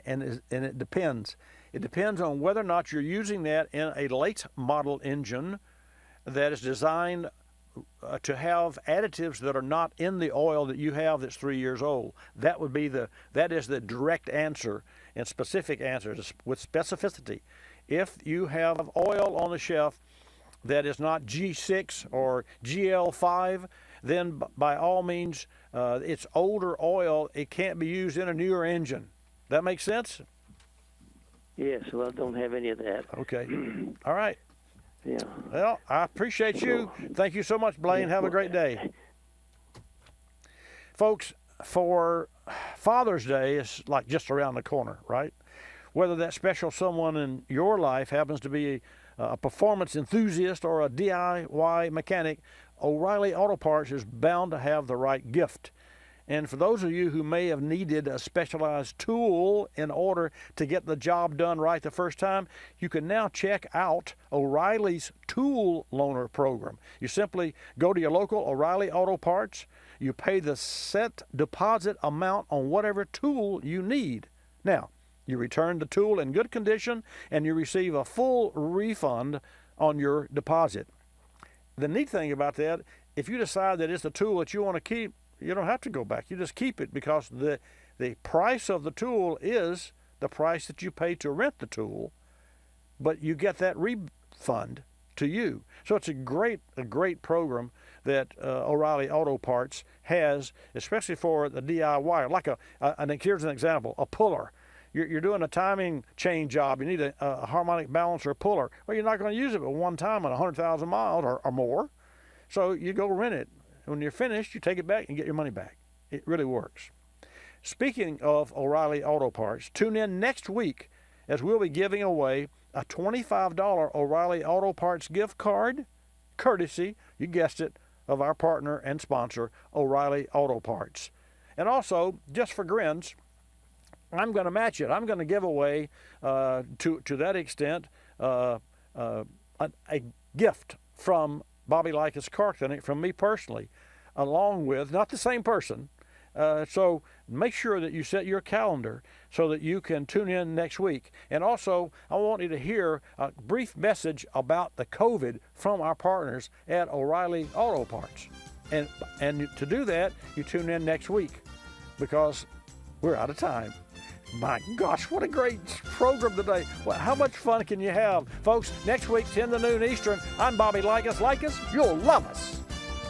and it depends. It depends on whether or not you're using that in a late model engine that is designed to have additives that are not in the oil that you have that's 3 years old. That is the direct answer and specific answer with specificity. If you have oil on the shelf that is not G6 or GL5, then by all means, it's older oil. It can't be used in a newer engine. That makes sense? Yes, well, I don't have any of that. Okay. All right. Yeah. Well, I appreciate you. Thank you so much, Blaine. Have a great day. Folks, for Father's Day is like just around the corner, right? Whether that special someone in your life happens to be a performance enthusiast or a DIY mechanic, O'Reilly Auto Parts is bound to have the right gift. And for those of you who may have needed a specialized tool in order to get the job done right the first time, you can now check out O'Reilly's Tool Loaner program. You simply go to your local O'Reilly Auto Parts, you pay the set deposit amount on whatever tool you need. Now, you return the tool in good condition and you receive a full refund on your deposit. The neat thing about that, if you decide that it's a tool that you want to keep, you don't have to go back. You just keep it because the price of the tool is the price that you pay to rent the tool, but you get that refund to you. So it's a great program that O'Reilly Auto Parts has, especially for the DIY. Like here's an example, a puller. You're doing a timing chain job. You need a harmonic balancer puller. Well, you're not going to use it but one time on 100,000 miles or more. So you go rent it. When you're finished, you take it back and get your money back. It really works. Speaking of O'Reilly Auto Parts, tune in next week as we'll be giving away a $25 O'Reilly Auto Parts gift card, courtesy, you guessed it, of our partner and sponsor, O'Reilly Auto Parts. And also, just for grins, I'm going to match it. I'm going to give away, to that extent, a gift from Bobby Likis Car Clinic from me personally, along with, not the same person, so make sure that you set your calendar so that you can tune in next week. And also, I want you to hear a brief message about the COVID from our partners at O'Reilly Auto Parts. And to do that, you tune in next week because we're out of time. My gosh, what a great program today. Well, how much fun can you have? Folks, next week, 10 to noon Eastern, I'm Bobby Likis. Likis, you'll love us.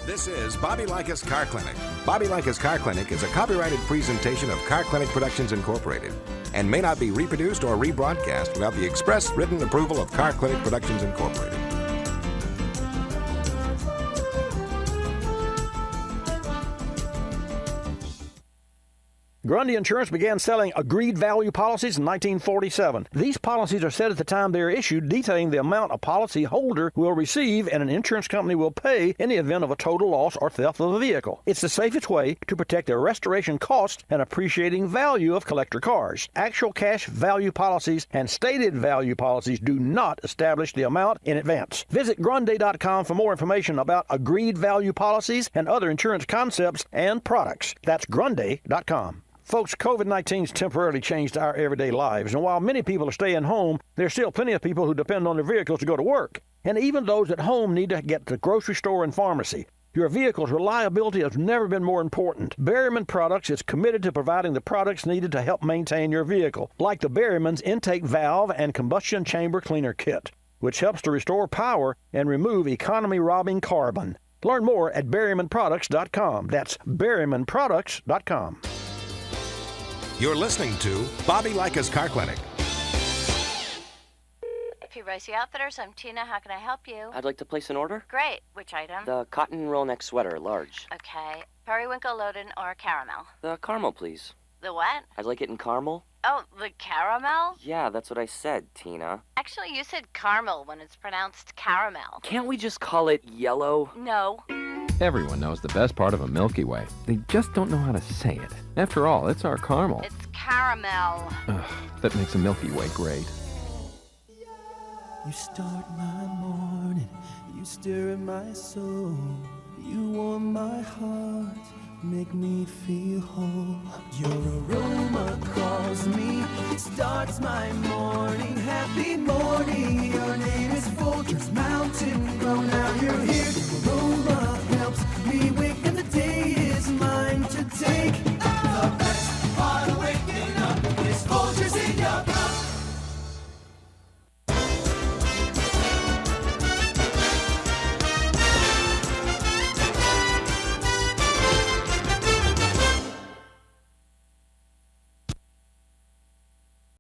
This is Bobby Likis Car Clinic. Bobby Likis Car Clinic is a copyrighted presentation of Car Clinic Productions Incorporated and may not be reproduced or rebroadcast without the express written approval of Car Clinic Productions Incorporated. Grundy Insurance began selling agreed value policies in 1947. These policies are set at the time they are issued, detailing the amount a policy holder will receive and an insurance company will pay in the event of a total loss or theft of a vehicle. It's the safest way to protect the restoration cost and appreciating value of collector cars. Actual cash value policies and stated value policies do not establish the amount in advance. Visit Grundy.com for more information about agreed value policies and other insurance concepts and products. That's Grundy.com. Folks, COVID-19's temporarily changed our everyday lives, and while many people are staying home, there's still plenty of people who depend on their vehicles to go to work. And even those at home need to get to the grocery store and pharmacy. Your vehicle's reliability has never been more important. Berryman Products is committed to providing the products needed to help maintain your vehicle, like the Berryman's Intake Valve and Combustion Chamber Cleaner Kit, which helps to restore power and remove economy-robbing carbon. Learn more at BerrymanProducts.com. That's BerrymanProducts.com. You're listening to Bobby Likis Car Clinic. P. Ricey Outfitters, I'm Tina. How can I help you? I'd like to place an order. Great. Which item? The cotton roll neck sweater, large. Okay. Periwinkle, Loden, or caramel? The caramel, please. The what? I'd like it in caramel. Oh, the caramel? Yeah, that's what I said, Tina. Actually, you said caramel when it's pronounced caramel. Can't we just call it yellow? No. Everyone knows the best part of a Milky Way. They just don't know how to say it. After all, it's our caramel. It's caramel. Ugh, that makes a Milky Way great. You start my morning, you stir in my soul, you warm my heart, make me feel whole. Your aroma calls me, starts my morning, happy morning, your name is